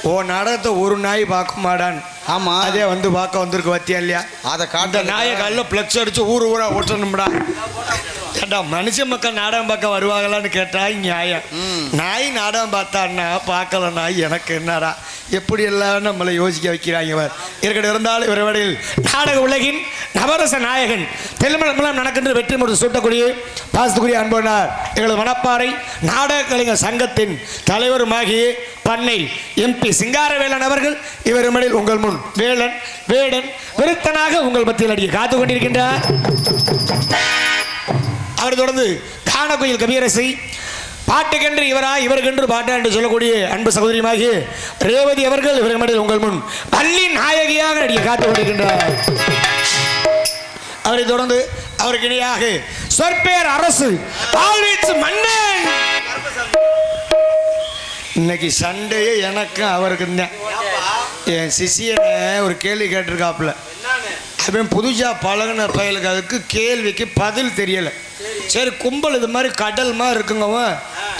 ஓ நாடகத்தை ஒரு நாய் பார்க்க மாடான்னு. ஆமாம், அதே வந்து பார்க்க வந்திருக்கு வத்தியா இல்லையா? அதை காட்ட நாயை காலையில் ஃப்ளெக்ஸ் அடித்து ஊரா ஓட்டணும்டா. ஏண்டா மனுஷ மக்கள் நாடகம் பார்க்க வருவாங்களான்னு கேட்டால் நியாயம். நாய் நாடகம் பார்த்தான்னா பார்க்கலன்னா எனக்கு என்னடா, எப்படி எல்லாம் நம்மளை யோசிக்க வைக்கிறாங்க. இருக்கட்டும், இருந்தாலும் இவரவடையில் நாடக உலகின் நவரச நாயகன் தெலுமலம் நடக்கின்ற வெற்றி முறை சூட்டக்கூடிய பாசத்துக்குரிய அன்பனார் எங்களது மணப்பாறை நாடக கலைஞர் சங்கத்தின் தலைவருமாகிய பண்ணை MP சிங்காரவேலன் அவர்கள் இவரிடத்தில் உங்கள் முன் வேடன் விருத்தனாக உங்கள் மத்தியில் அடிக்க காத்து கொண்டிருக்கின்றார். அவர் தொடர்ந்து காணக்குயில் கவியரசி பாட்டுக்கென்று இவருக்கென்று பாட்டா என்று சொல்லக்கூடிய அன்பு சகோதரியுமாகிய ரேவதி அவர்கள் இவரிடத்தில் உங்கள் முன் பள்ளி நாயகியாக நடிக்க காத்துக் கொண்டிருக்கின்றார். அவரை தொடர்ந்து அவருக்கு இணையாக சொற்பேர் அரசு மன்னன். இன்னைக்கு சண்டையே எனக்கும் அவருக்கும் தான். என் சிஷியனை ஒரு கேள்வி கேட்டிருக்காப்புல, அவன் புதுசா பழகின பயலுக்கு அதுக்கு கேள்விக்கு பதில் தெரியலை. சரி, கும்பல் இது மாதிரி கடல் மாதிரி இருக்குங்க,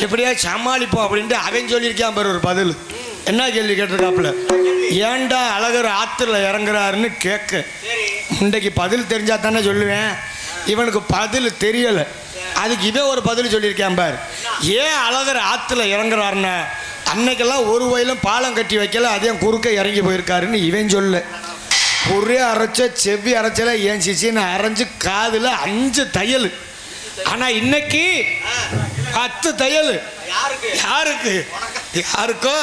எப்படியா சமாளிப்போம் அப்படின்ட்டு அவன் சொல்லியிருக்கான் பாரு ஒரு பதில். என்ன கேள்வி கேட்டிருக்காப்புல, ஏன்டா அழகர் ஆற்றுல இறங்குறாருன்னு கேட்க. இன்றைக்கு பதில் தெரிஞ்சா தானே சொல்லுவேன், இவனுக்கு பதில் தெரியலை. அதுக்கு இவன் ஒரு பதில் சொல்லியிருக்கான் பார், ஏன் அழகர் ஆற்றுல இறங்குறாருன்னா அன்னைக்கெல்லாம் ஒரு வயலும் பாலம் கட்டி வைக்கல, அதே குறுக்க இறங்கி போயிருக்காருன்னு இவன் சொல்ல. ஒரே அரைச்ச செவ்வி அரைச்சல என் சிசின்னு அரைஞ்சு காதில் 5 தையல். ஆனால் இன்னைக்கு 10 தையல். யாருக்கு? யாருக்கோ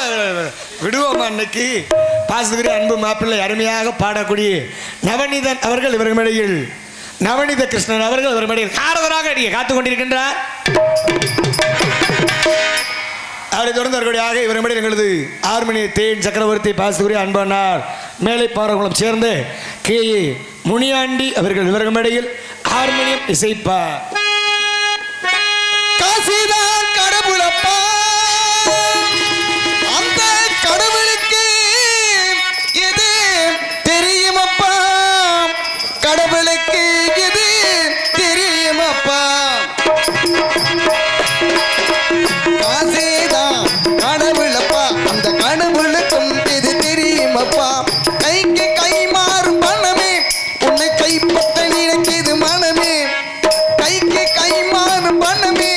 விடுவோமா இன்னைக்கு. பாசத்துக்குரிய அன்பு மாப்பிள்ளை அருமையாக பாடக்கூடிய நவநீதன் அவர்கள் இவர் மேடையில், நவநீத கிருஷ்ணன் அவர்கள் இவர் மேடையில் காரவராக நீங்க காத்துக் கொண்டிருக்கின்றார். அவரை தொடர்ந்து அவர்களுடைய இவர் மேடையில் எங்களது ஆர்மணி தேன் சக்கரவர்த்தி பாசத்துக்குரிய அன்பானார் மேலை பாரகுளம் சேர்ந்த கே முனியாண்டி அவர்கள் இவர்கள் மேடையில் ஹார்மோனியம் இசைப்பார். காசிதான் கடவுளப்பா, அந்த கடவுளுக்கு எது தெரியுமப்பா, கடவுளுக்கு எது தெரியுமப்பா. காசிதான் கடவுளப்பா, அந்த கடவுளுக்கும் எது தெரியுமப்பா. கைக்கு கை மாறும் பணமே, உன்னை கைப்பற்ற நினைக்கிது மனமே. கைக்கு கை மாறும் பணமே,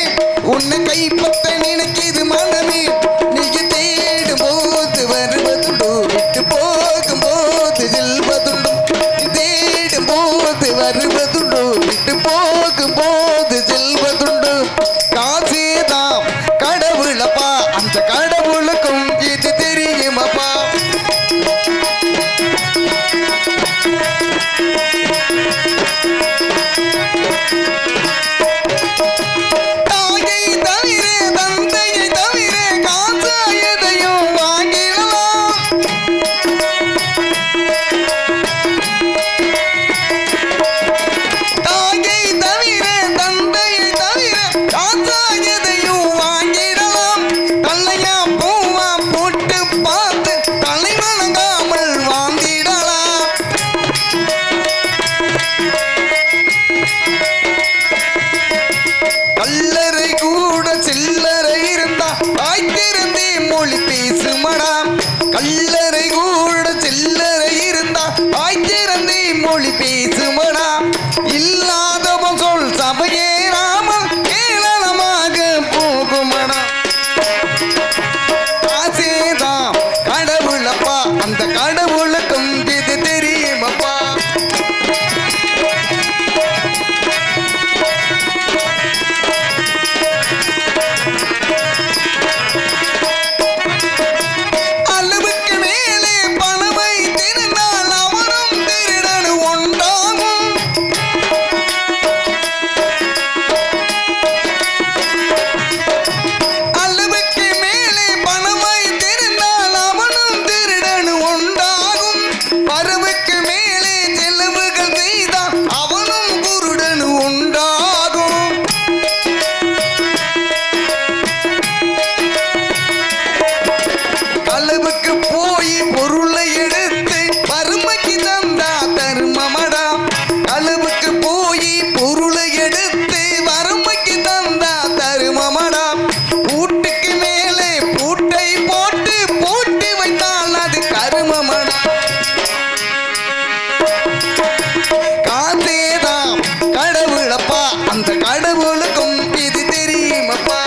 உன்னை கைப்பற்ற நினைக்கிது மனமே. நீங்க தேடும் போது வருவதுண்டோ, விட்டு போகும் போது செல்வதுண்டோ. தேடும் போது வருவதுண்டோ, விட்டு போகும் போது செல்வதுண்டோ. காசேதாம் கடவுளப்பா, அந்த கடவுளுக்கும் இது தெரியுமப்பா. மொழி பேசுமடா, இல்லாதவன் சொல் சபையே ராமன் கேளனமாக போகுமடா. ஆசேதான் கடவுளப்பா, அந்த கடவுளுக்கும் இது தெரியுமப்பா. அந்த கடவுளுக்கும் இது தெரியுமப்பா.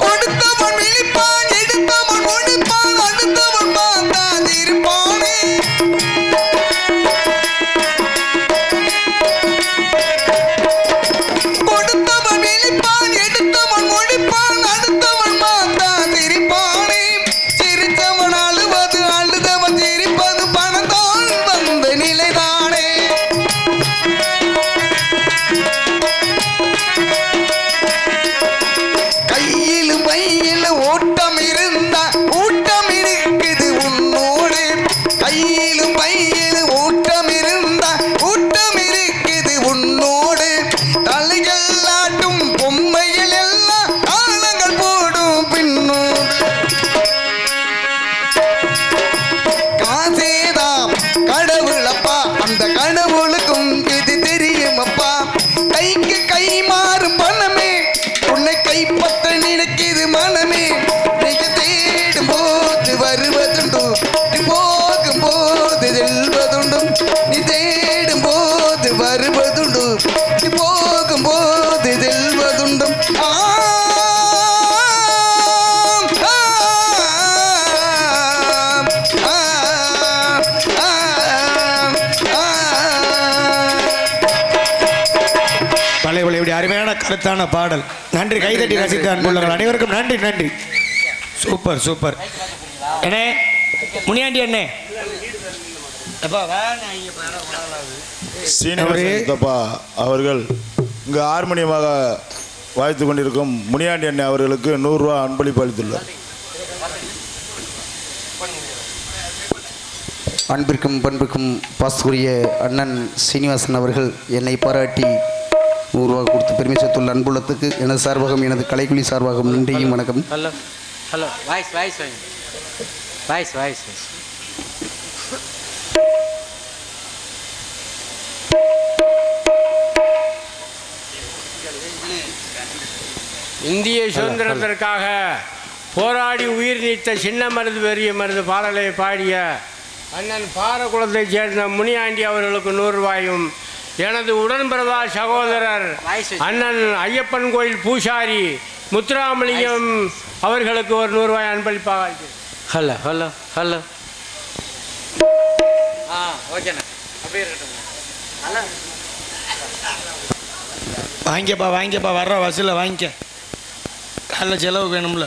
கொடுத்தவன் விழிப்பான், எடுத்தவன் ஒழிப்பான், அடுத்தவன் பார்த்தாதிருப்பானே. கொடுத்தவன் விழிப்பான், எடுத்தவன் ஒழிப்பான், அடுத்தவன் பார்த்தாதிருப்பானே. சிரித்தவன் அழுவது, அழுதவன் சிரிப்பது பணத்தான் வந்த நிலைதானே. கையிலும் பையிலும் ஓட்டம் இருந்தா ஊட்டம் இருக்குது உன்னோடு. கையிலும் பையிலும் ஓட்டம் இருந்தா ஊட்டம் இருக்குது உன்னோடு. தலைகள் ஆட்டும் பொம்மையில் எல்லாம் ஆழங்கள் போடும் பின்னோடு. காசேதாம் கடவுளப்பா, அந்த கடவுளுக்கும் இது தெரியுமப்பா. கைக்கு கை மாறும் பணமே, உன்னை கைப்பற்ற நினைக்கிது மனமே. நீங்க தேடும் போது வருவதுண்டோ, நீ போகும் போது செல்வதுண்டும். நீ தேடும் போது வருவதுண்டோ, நீ போகும் போது செல்வதுண்டும். தலைவலி இப்படி அருமையான கருத்தான பாடல். நன்றி, கைதட்டி ரசித்த அன்புள்ளவர்கள் அனைவருக்கும் நன்றி. நன்றி, சூப்பர் சூப்பர். அண்ணே முனியாண்டி அண்ணே, சீனிவாசப்பா அவர்கள் இங்கு ஹார்மோனியமாக வாய்த்து கொண்டிருக்கும் முனியாண்டி அண்ணே அவர்களுக்கு 100 ரூபா அன்பளிப்பு அளித்துள்ளார். அன்பிற்கும் பண்புக்கும் பாஸ்துரிய அண்ணன் சீனிவாசன் அவர்கள் என்னை பாராட்டி 100 ரூபா கொடுத்து பெருமை சேர்த்துள்ள அன்புள்ளத்துக்கு எனது சார்பாகவும் எனது கலைக்குழி சார்பாகவும் நன்றியும் வணக்கம். Hello hello voice voice voice voice இந்திய சுதந்திரத்திற்காக போராடி உயிர் நீத்த சின்ன மருது பெரிய மருது பாடலை பாடிய அண்ணன் பாரகுளத்தைச் சேர்ந்த முனியாண்டி அவர்களுக்கு 100 ரூபாயும், எனது உடன்பிறவா சகோதரர் அண்ணன் ஐயப்பன் கோயில் பூசாரி முத்துராமலிங்கம் அவர்களுக்கு ஒரு 100 ரூபாய் அன்பளிப்பாக. ஹலோ ஹலோ ஹலோ ஓகேண்ணா, அப்படியே இருக்கட்டும். வாங்கிக்கப்பா வர்ற வசூலில் வாங்கிக்க. காலைல செலவுக்கு வேணும்ல,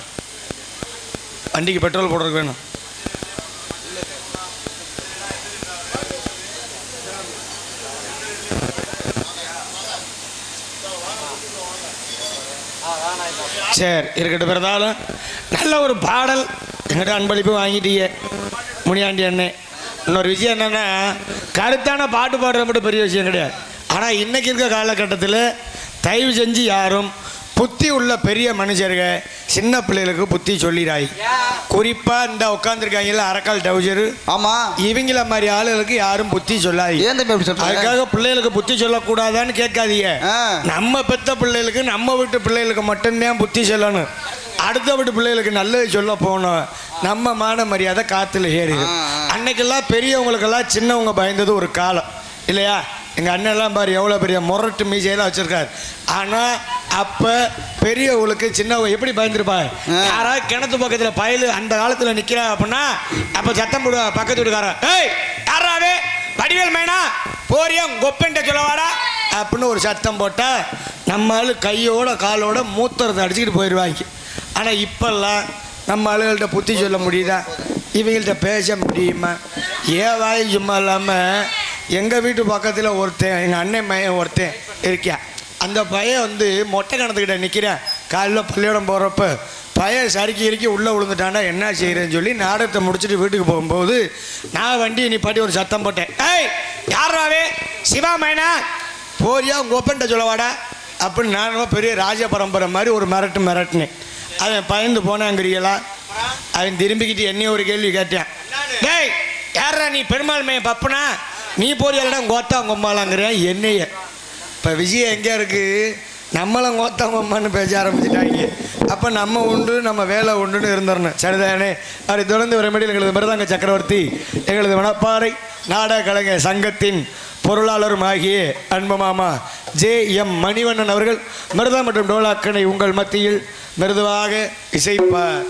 வண்டிக்கு பெட்ரோல் போடுறதுக்கு வேணும். சரி இருக்கட்டும். பிறந்தாலும் நல்ல ஒரு பாடல் எங்கிட்ட அன்பளிப்பு வாங்கிட்டீங்க முனியாண்டி அண்ணே. இன்னொரு விஷயம் என்னென்னா, கருத்தான பாட்டு பாடுறது மட்டும் பெரிய விஷயம் கிடையாது. ஆனால் இன்றைக்கி இருக்க காலகட்டத்தில் தயவு செஞ்சு யாரும் புத்தி உள்ள பெரிய மனுஷர்கள் சின்ன பிள்ளைகளுக்கு புத்தி சொல்லிடாய். குறிப்பாக இந்த உட்காந்துருக்காங்கல்ல அரக்கால் டவுசரு, ஆமாம், இவங்கள மாதிரி ஆளுகளுக்கு யாரும் புத்தி சொல்லாது. அதுக்காக பிள்ளைகளுக்கு புத்தி சொல்லக்கூடாதான்னு கேட்காதீங்க. நம்ம பெத்த பிள்ளைகளுக்கு, நம்ம வீட்டு பிள்ளைகளுக்கு மட்டும்தான் புத்தி சொல்லணும். அடுத்த வீட்டு பிள்ளைகளுக்கு நல்லது சொல்ல போகணும். நம்ம மான மரியாதை காற்றுல ஏறிடும். அன்னைக்கெல்லாம் பெரியவங்களுக்கெல்லாம் சின்னவங்க பயந்தது ஒரு காலம் இல்லையா? எங்கள் அண்ணெல்லாம் பாரு எவ்வளோ பெரிய முரட்டு மீசையெல்லாம் வச்சுருக்காரு. ஆனால் அப்போ பெரியவங்களுக்கு சின்னவங்க எப்படி பயந்துருப்பாங்க? யாராவது கிணத்து பக்கத்தில் பயலு அந்த காலத்தில் நிற்கிறா அப்படின்னா அப்போ சத்தம் போடுவா பக்கத்து வீட்டுக்காரன், ஏய் யாராவே வடிவேல் மேனா போறியா கொப்பன்ட்ட சொல்லவாடா அப்படின்னு ஒரு சத்தம் போட்டால் நம்ம ஆள் கையோட காலோட மூத்தரத்தை அடிச்சுக்கிட்டு போயிடுவாங்க. ஆனால் இப்போல்லாம் நம்ம ஆளுகள்கிட்ட புத்தி சொல்ல முடியுதா? இவங்கள்ட்ட பேச முடியுமா? ஏன் வாய் சும்மா இல்லாமல் எங்கள் வீட்டு பக்கத்தில் ஒருத்தன், எங்கள் அண்ணன் பையன் ஒருத்தன் இருக்கியா, அந்த பையன் மொட்டை கிணத்துக்கிட்ட நிற்கிறேன். காலையில் பள்ளியோடம் போகிறப்ப பையன் சறுக்கி உள்ளே விழுந்துட்டாண்டா என்ன செய்கிறேன்னு சொல்லி நாடகத்தை முடிச்சுட்டு வீட்டுக்கு போகும்போது நான் வண்டியை நிப்பாட்டி ஒரு சத்தம் போட்டேன், ஏய் யாராவே சிவா மைனா போறியா உங்கள் ஒப்பன்ட்ட சொல்லவாடா அப்படின்னு நான் பெரிய ராஜ பரம்பரை மாதிரி ஒரு மிரட்டினேன். அவன் பயந்து போனாங்கிறீங்களா? அவன் திரும்பிக்கிட்டு என்னைய ஒரு கேள்வி கேட்டேன், டேய் யாரா நீ பெருமாள் மையம் பப்புனா நீ போறியாலடா கோத்தா கொம்மாலாங்கிறேன் என்னைய. இப்போ விஷயம் எங்கே இருக்குது? நம்மளும் கோத்தா கொம்மான்னு பேச ஆரம்பிச்சிட்டாங்க. அப்போ நம்ம உண்டு நம்ம வேலை உண்டுன்னு இருந்துடணும். சரிதானே? அதை தொடர்ந்து வரம்படி எங்களது மிருதங்க சக்கரவர்த்தி, எங்களது வனப்பாறை நாடக கலைஞர் சங்கத்தின் பொருளாளரும் ஆகிய அன்பு மாமா JM மணிவண்ணன் அவர்கள் மிருதம் மற்றும் டோலாக்கனை உங்கள் மத்தியில் மிருதுவாக இசைப்பார்.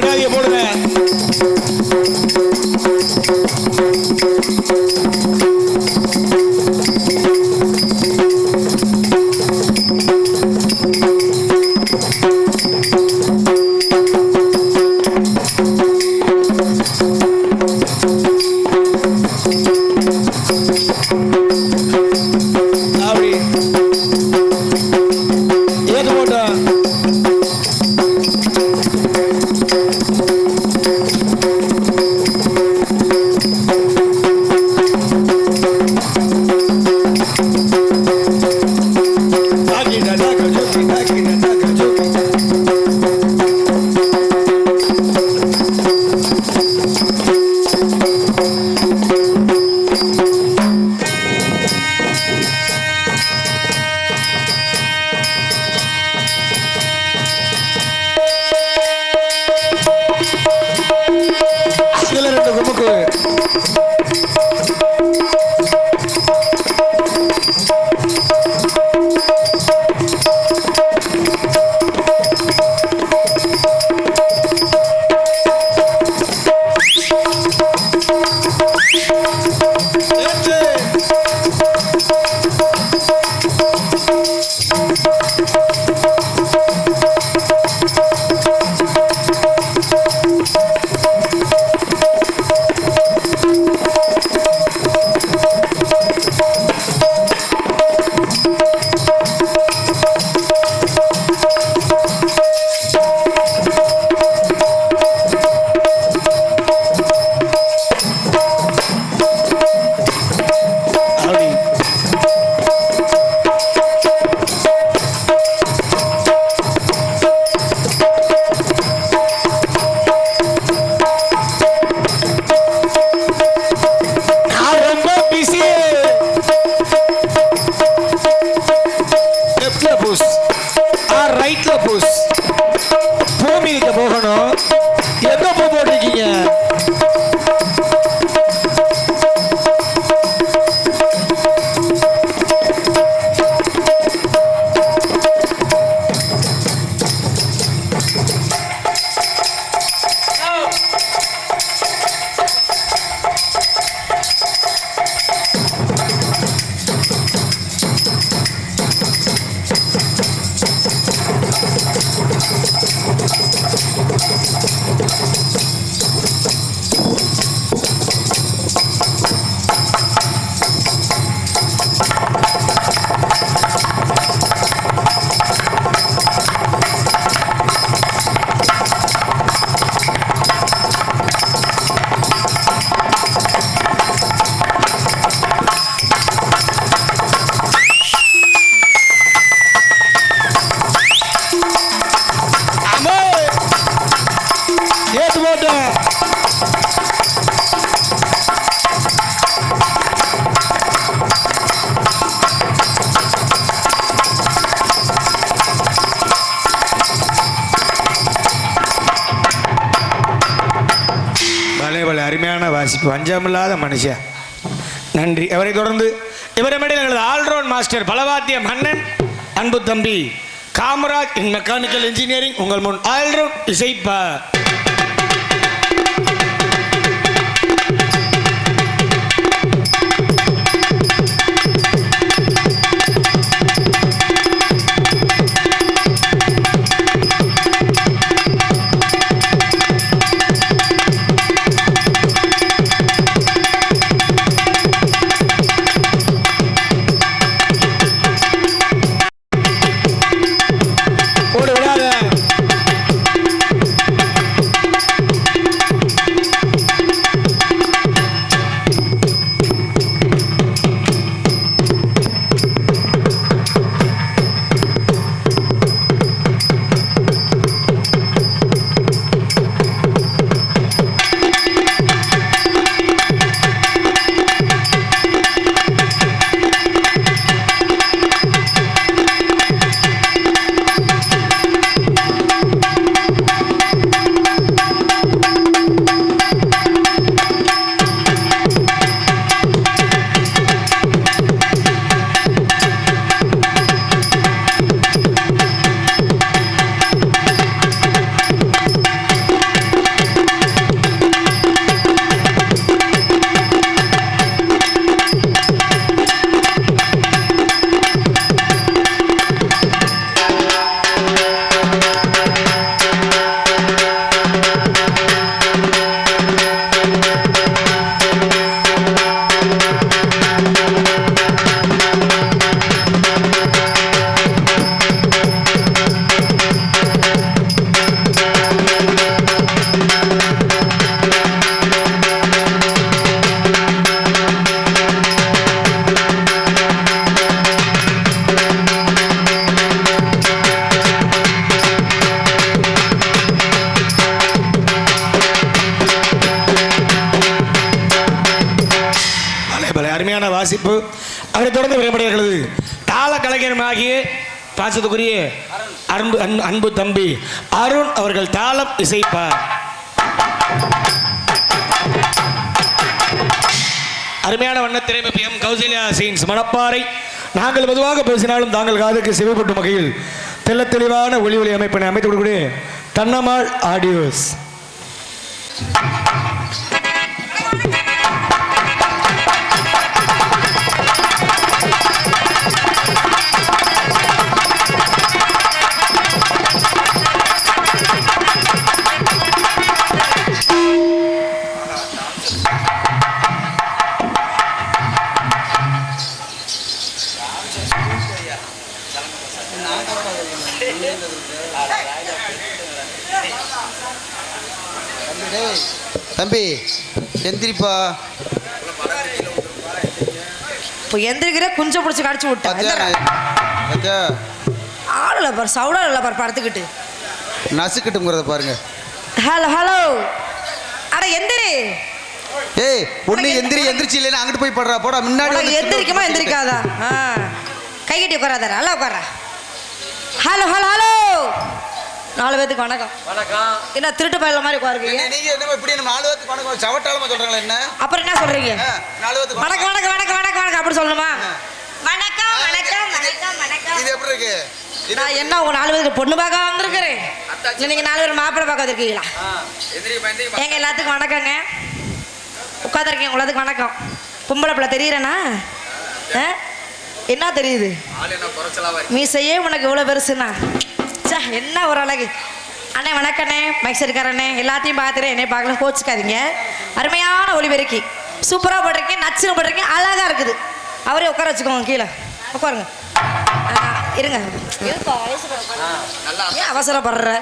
விடாதீங்க, போடுங்க. அப்படி ஏது போட்டோம். இதுல ரெண்டு குமுக்கு. பூமிக்கு போகணும். எங்க பூ போட்டிருக்கீங்க? அருமையான வாசிப்பு, வஞ்சமில்லாத மனுஷன். நன்றி. அவரை தொடர்ந்து இவரை மேடையில் ஆல்ரவுண்ட் மாஸ்டர் பலவாத்திய மன்னன் அன்பு தம்பி காமராஜ் இன் மெக்கானிக்கல் இன்ஜினியரிங் உங்கள் முன் ஆல்ரவுண்ட் இசைப்பா. அருமையான வாசிப்பு. அவரை தொடர்ந்து விரைபடைகளது தாள கலைஞருமாகிய பாசத்துக்குரிய அன்பு தம்பி அருண் அவர்கள் தாளம் இசைப்பார். அருமையான வண்ணத்திரைமை எம் கௌசல்யா சீன்ஸ் மணப்பாறை. நாங்கள் பொதுவாக பேசினாலும் தாங்கள் காதுக்கு செவிப்பட்டும் வகையில் தெள்ள தெளிவான ஒளி அமைப்பினை அமைத்து கொடுக்கக்கூடிய தன்னம்மாள் ஆடியோஸ். தம்பி எந்திரிப்பா. இப்போ எந்திரிக்கிற குஞ்சம் பிடிச்சி கடிச்சு விட்டேன். ஆளுல பாரு சவுடா இல்லை பாரு படுத்துக்கிட்டு நசுக்கிட்டுங்கிறத பாருங்க. ஹலோ ஹலோ அட எந்திரி. ஏய் ஒண்ணு எந்திரிச்சு இல்லைன்னா அங்கிட்டு போய் படுறா போடா முன்னாடி. எந்திரிக்குமா எந்திரிக்காதா? கை கட்டி உட்காராத நல்லா உட்கார. ஹலோ ஹலோ ஹலோ 4 பேத்துக்கு வணக்கம். வணக்கம். என்ன திருட்டு பயில மாதிரி உட்காருக்கீங்க? நீங்க என்ன இப்படி நம்ம 4 பேத்துக்கு வணக்கம் சவட்டாலமா சொல்றாங்களா என்ன? அப்புறம் என்ன சொல்றீங்க? 4 பேத்துக்கு வணக்கம் வணக்கம் வணக்கம் வணக்கம் வணக்கம் அப்படி சொல்லணுமா? வணக்கம் வணக்கம் வணக்கம் வணக்கம். இது எப்படி இருக்கு? நான் என்ன உங்க 4 பேருக்கு பொண்ணு பார்க்க வந்திருக்கிறேன். நீங்க 4 பேர் மாப்பிள்ளை பார்க்க வந்திருக்கீங்களா? எங்க எல்லாத்துக்கும் வணக்கங்க. உட்காந்துருக்கீங்க உங்களுக்கு வணக்கம். பொம்பளை பிள்ளை தெரியுறேனா? என்ன தெரியுது? மீசையே உனக்கு இவ்வளோ பெருசுண்ணா. சா என்ன ஒரு அழகு. அண்ணே வணக்கண்ணே மைக்சரிக்காரண்ணே எல்லாத்தையும் பார்த்துட்டு என்னை பார்க்கல கோச்சிக்காதீங்க. அருமையான ஒளிபெருக்கி சூப்பராக போட்டிருக்கேன். நச்சுன்னு போட்டிருக்கேன். அழகாக இருக்குது. அவரே உட்கார வச்சுக்கோங்க. கீழே உட்காருங்க. இருங்க ஏன் அவசரப்படுற?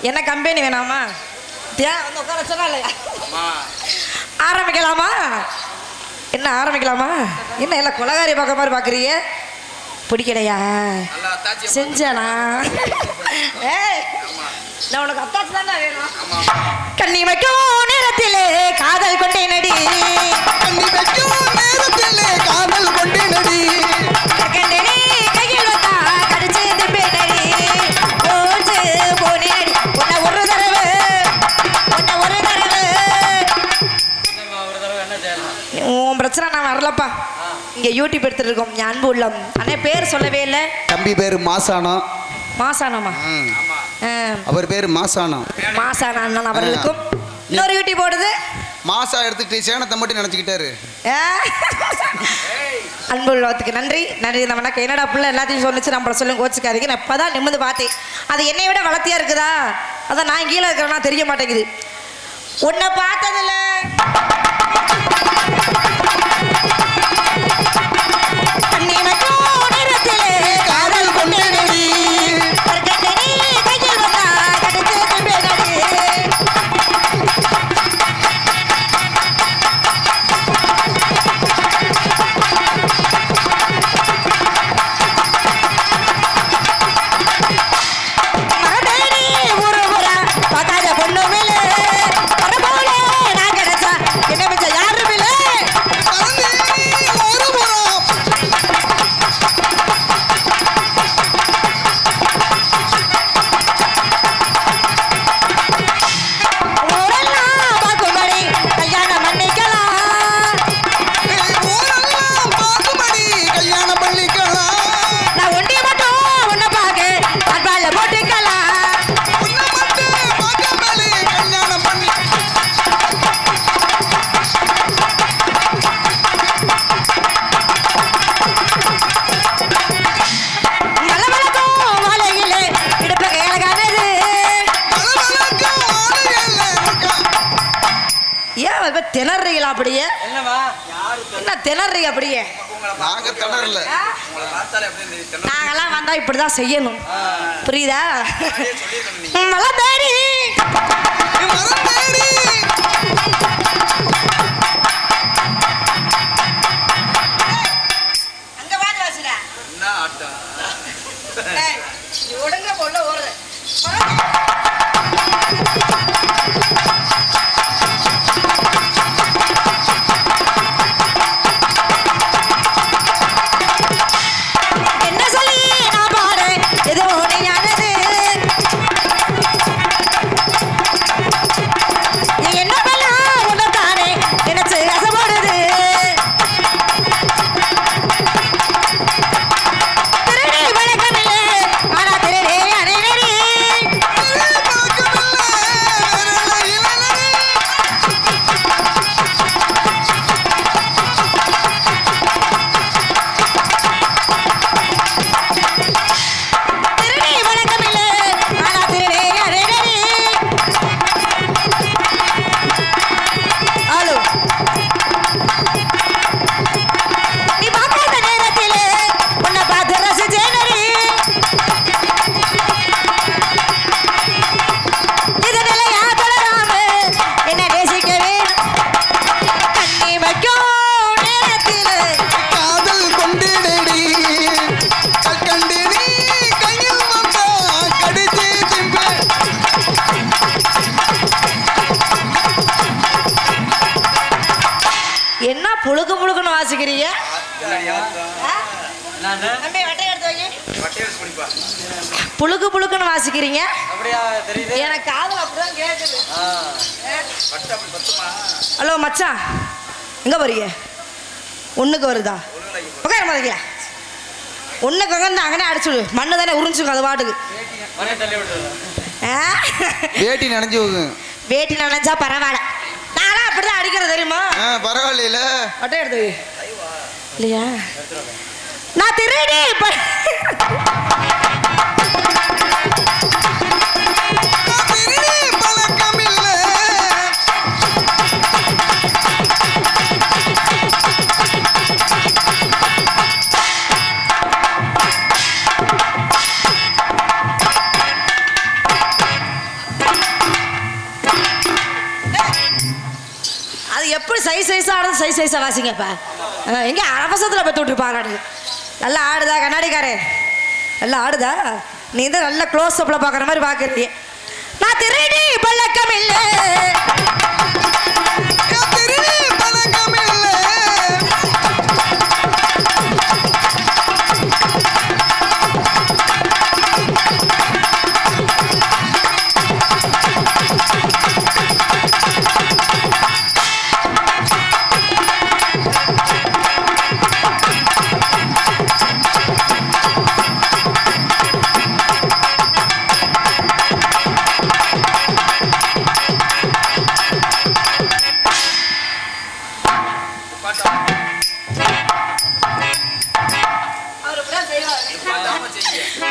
என்ன கம்பெனி வேணாமா? வந்து உட்கார வச்சா இல்லையா? ஆரம்பிக்கலாமா? என்ன ஆரம்பிக்கலாமா? என்ன எல்லாம் கொலகாரி பார்க்க மாதிரி பார்க்குறீங்க? பிடிக்கலையா? செஞ்சானா? நான் உனக்கு அத்தாச்சு தானே வேணும். கண்ணி வைக்கும் நேரத்திலே காதல் கொண்டே நடி. கண்ணி வைக்கும் நேரத்திலே காதல் கொண்டே நடி. கண்டனே கையில் வந்தா கடிச்சு திப்பே நடி. போச்சு போனே நடி. உன்னை ஒரு தடவை உன் பிரச்சனை நான் வரலப்பா. இங்கே யூடியூப் எடுத்துட்டு இருக்கோம். என் அன்பு உள்ளம். அண்ணே பேர் சொல்லவே இல்லை. தம்பி பேர் மாசானம். மாசானமா? அவர் பேர் மாசானம். மாசான அண்ணன் அவர்களுக்கும் இன்னொரு யூடியூப் போடுது. மாசா எடுத்துக்கிட்டு சேனத்தை மட்டும் நினச்சிக்கிட்டாரு. அன்பு உள்ளத்துக்கு நன்றி நன்றி. வணக்கம். என்னடா பிள்ளை எல்லாத்தையும் சொன்னிச்சு நம்மள சொல்லுங்க கோச்சிக்காதீங்க. நான் இப்போ தான் நிமிந்து பார்த்தேன். அது என்னை விட வளர்த்தியா இருக்குதா? அதான் நான் கீழே இருக்கிறேன்னா தெரிய மாட்டேங்குது. உன்னை பார்த்ததில்ல திணறீங்களா? அப்படியே என்ன திணறீங்க? அப்படியே நாங்கெல்லாம் வந்தா இப்படிதான் செய்யணும். புரியுதா? ஒடுங்க பொண்ணு ஓடுற புழுக்கு புழுக்குன்னு வாசிக்கிறீங்க? தம்பி, வட்டை எடுத்து வைங்க. புழுக்கு புழுக்குன்னு வாசிக்கிறீங்க. எனக்கு காது அப்படிதான் கேக்குது. ஹலோ மச்சான், எங்க போறீங்க? ஒண்ணுக்கு வருதா? உட்கார மாதிரியா? ஒண்ணுக்கு வந்து அங்கனே அடிச்சுடு. மண்ணு தானே உறிஞ்சுக்கும் அது பாட்டுக்கு. வேட்டி நனைஞ்சு போகும். வேட்டி நனைஞ்சா பரவாயில்ல. நானும் அப்படிதான் அடிக்கிறது தெரியுமா? பரவாயில்ல. வட்டை எடுத்து இல்லையா? நான் திருடி அது எப்படி சைஸா ஆடுறது? சைஸா வாசிங்கப்பா. எங்க அவசரத்தில் பத்து விட்டுருப்பாங்க. நல்லா ஆடுதா கண்ணாடிக்காரே? நல்லா ஆடுதா? நீ தான் நல்ல க்ளோஸ் அப்ல பார்க்குற மாதிரி பார்க்குறீங்க. நான் திருடி பழக்கம் இல்லை.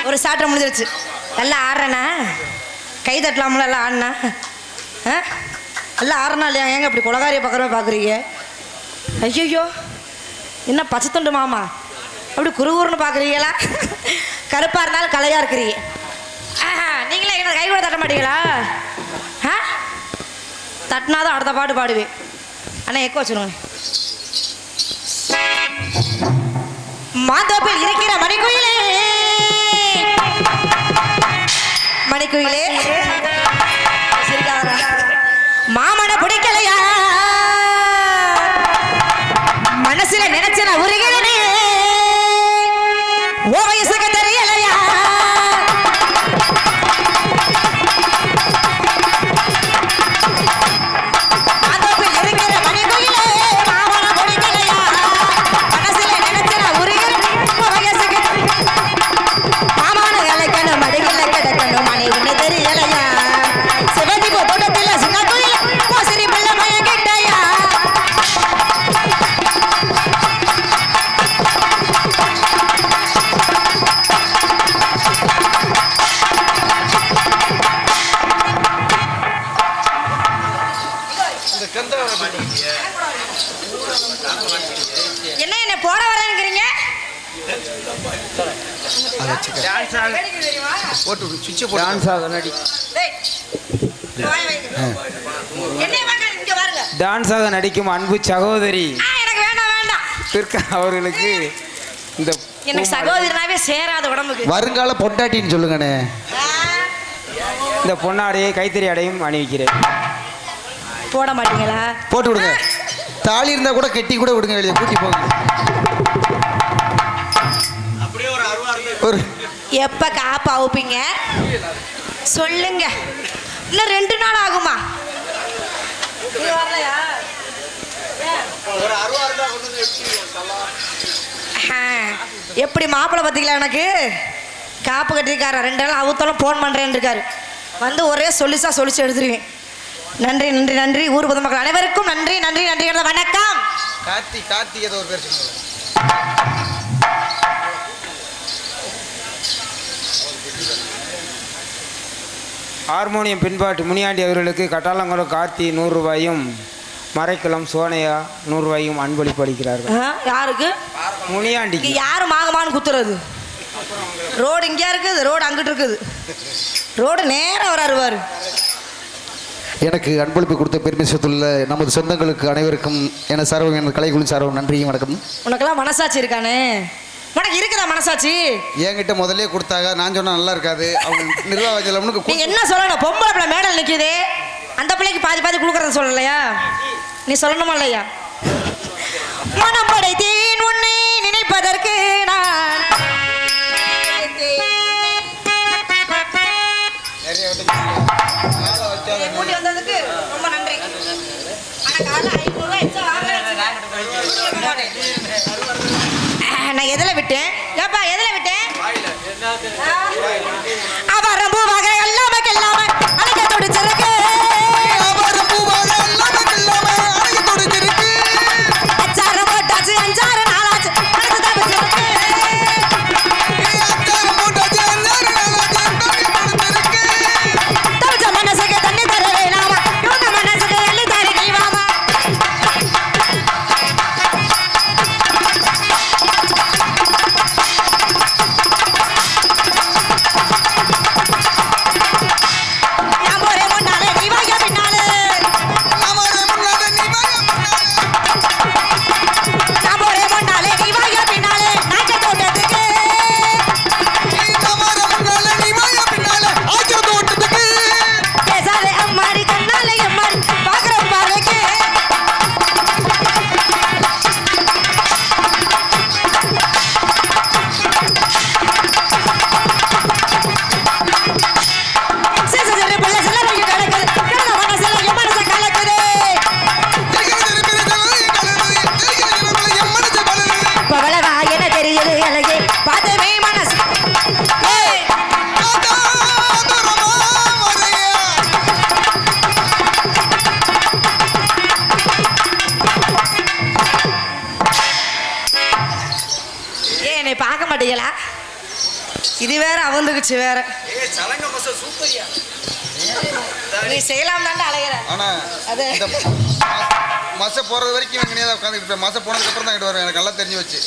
ஒரு சாட்டை முடிஞ்சிருச்சு. நல்லா ஆடுறேண்ணா, கை தட்டலாம்ல? எல்லாம் ஆடுனா எல்லாம் ஆடுறனா இல்லையா? ஏங்க இப்படி குலகாரியை பார்க்குறவ பார்க்குறீங்க? ஐயோ, என்ன பச்சைத்தொண்டு மாமா அப்படி குறுகுறுன்னு பார்க்குறீங்களா? கருப்பாக இருந்தாலும் கலையாக இருக்கிறீங்க. நீங்களே என்ன கை கூட தட்ட மாட்டீங்களா? தட்டினாதான் அடுத்த பாட்டு பாடுவேன். அண்ணா எக்கோ வச்சுருங்க. மாந்தோப்பில் இருக்கிற மணிக்குயிலே, மணிக்குயிலே மாமனை பிடிக்கலையா? மனசுல நினைச்சன உருகிறனே, ஓ வயசுக்கு தெரியலையா? மாந்தோப்பில் இருக்கிற மணிக்குயிலே, மாமனை பிடிக்கலையா? மனசுல நினைச்சன உருகிறனே, ஓ வயசுக்கு மாமான கலைக்கணும், மடிகளை கிடக்கணும், மணி ஒண்ணு தெரியலையா? சிவந்தி போட்டத்துல சின்ன கோயில் போசிரி பிள்ளை மயம் கிட்டையா? என்ன என்ன போட வரேங்கிறீங்க? டான்ஸாக நடிக்கும் அன்பு சகோதரி அவர்களுக்கு இந்த எனக்கு சகோதரனாவே சேராத உடம்புக்கு வருங்கால பொண்டாட்டின்னு சொல்லுங்கண்ணே. இந்த பொன்னாடையை கைத்தறி அடையும் அணிவிக்கிறேன். போட மாட்டீங்களா? போட்டு விடுங்க. தாலி இருந்தா கூட கெட்டி கூட விடுங்க, வெளியே கூட்டி போங்க. ஒரு எப்ப காப்பு அவுப்பீங்க சொல்லுங்க. இன்னும் 2 நாள் ஆகுமா? எப்படி மாப்பிள்ளை பார்த்தீங்களா? எனக்கு காப்பு கட்டிருக்காரு. 2 நாள் அவுத்தாலும் ஃபோன் பண்ணுறேன்னு இருக்காரு. வந்து ஒரே சொல்லிச்சு எடுத்துருவேன். நன்றி நன்றி நன்றி. ஊர் பொதுமக்கள் அனைவருக்கும் நன்றி நன்றி நன்றி. வணக்கம். கார்த்தி ஏதோ ஒரு பேர் சொல்லுங்க. ஹார்மோனியம் பின்பாட்டு முனியாண்டி அவர்களுக்கு கட்டாளங்குளம் கார்த்தி 100 ரூபாயும், மறைக்குளம் சோனையா 100 ரூபாயும் அன்பளிப்பு அளிக்கிறார்கள். யாருக்கு? முனியாண்டிக்கு. யாரு மாகமானு குத்துறது? ரோடு இங்கே இருக்குது, ரோடு அங்கிட்டு இருக்குது. ரோடு நேரம் வராருவாரு. எனக்கு அன்பளிப்பு கொடுத்த பெருமை சேர்த்துள்ள நமது சொந்தங்களுக்கு அனைவருக்கும் என சார்பம், எனது கலைக்குழு சார்பம் நன்றியும் வணக்கம். உனக்கெல்லாம் மனசாட்சி இருக்கானே? உனக்கு இருக்குதா மனசாட்சி? என்கிட்ட முதல்ல கொடுத்தாங்க, நான் சொன்னா நல்லா இருக்காது. அவங்க நிர்வாகத்தில் நீ என்ன சொல்லணும்? பொம்பளை பிள்ளை மேடல் நிற்குது, அந்த பிள்ளைக்கு பாதி பாதி கொடுக்குறத சொல்லலையா? நீ சொல்லணுமா இல்லையா? மனம் படைத்தேன் உன்னை நினைப்பதற்கு நான் கூட்டி வந்ததுக்கு ரொம்ப நன்றி. ஆனா காலைல 500 ரூபாய் எக்ஸ்ட்ரா வாங்குறேன். நான் எதுல விட்டேன்? ஏப்பா எதுல விட்டேன்? அவரம் பூவாக எல்லாமே கெல்லாம அழக தொடுச்சிருக்கு. அவரம் பூவாக எல்லாமே கெல்லாம அழக தொடுச்சிருக்கு. அச்சாரம் போட்டாச்சு அஞ்சாறு நாளாச்சு அழகு தப்பிச்சிருக்கு. அச்சாரம் போட்டாச்சு அஞ்சாறு நாளாச்சு அழகு தொடுச்சிருக்கு. தவிச்ச மனசுக்கு தண்ணி தர வேணாமா இவங்க மனசுக்கு அள்ளி தர நீ வாமா. பார்க்க மாட்டீங்களா? இது வேற அவந்துக்குச்சு வேற. நீ செய்யலாம் தாண்டா அழகிற. ஆனா அது மச போறது வரைக்கும் உட்காந்துட்டு மச போனதுக்கு அப்புறம் தான் வருவேன். எனக்கு நல்லா தெரிஞ்சு வச்சு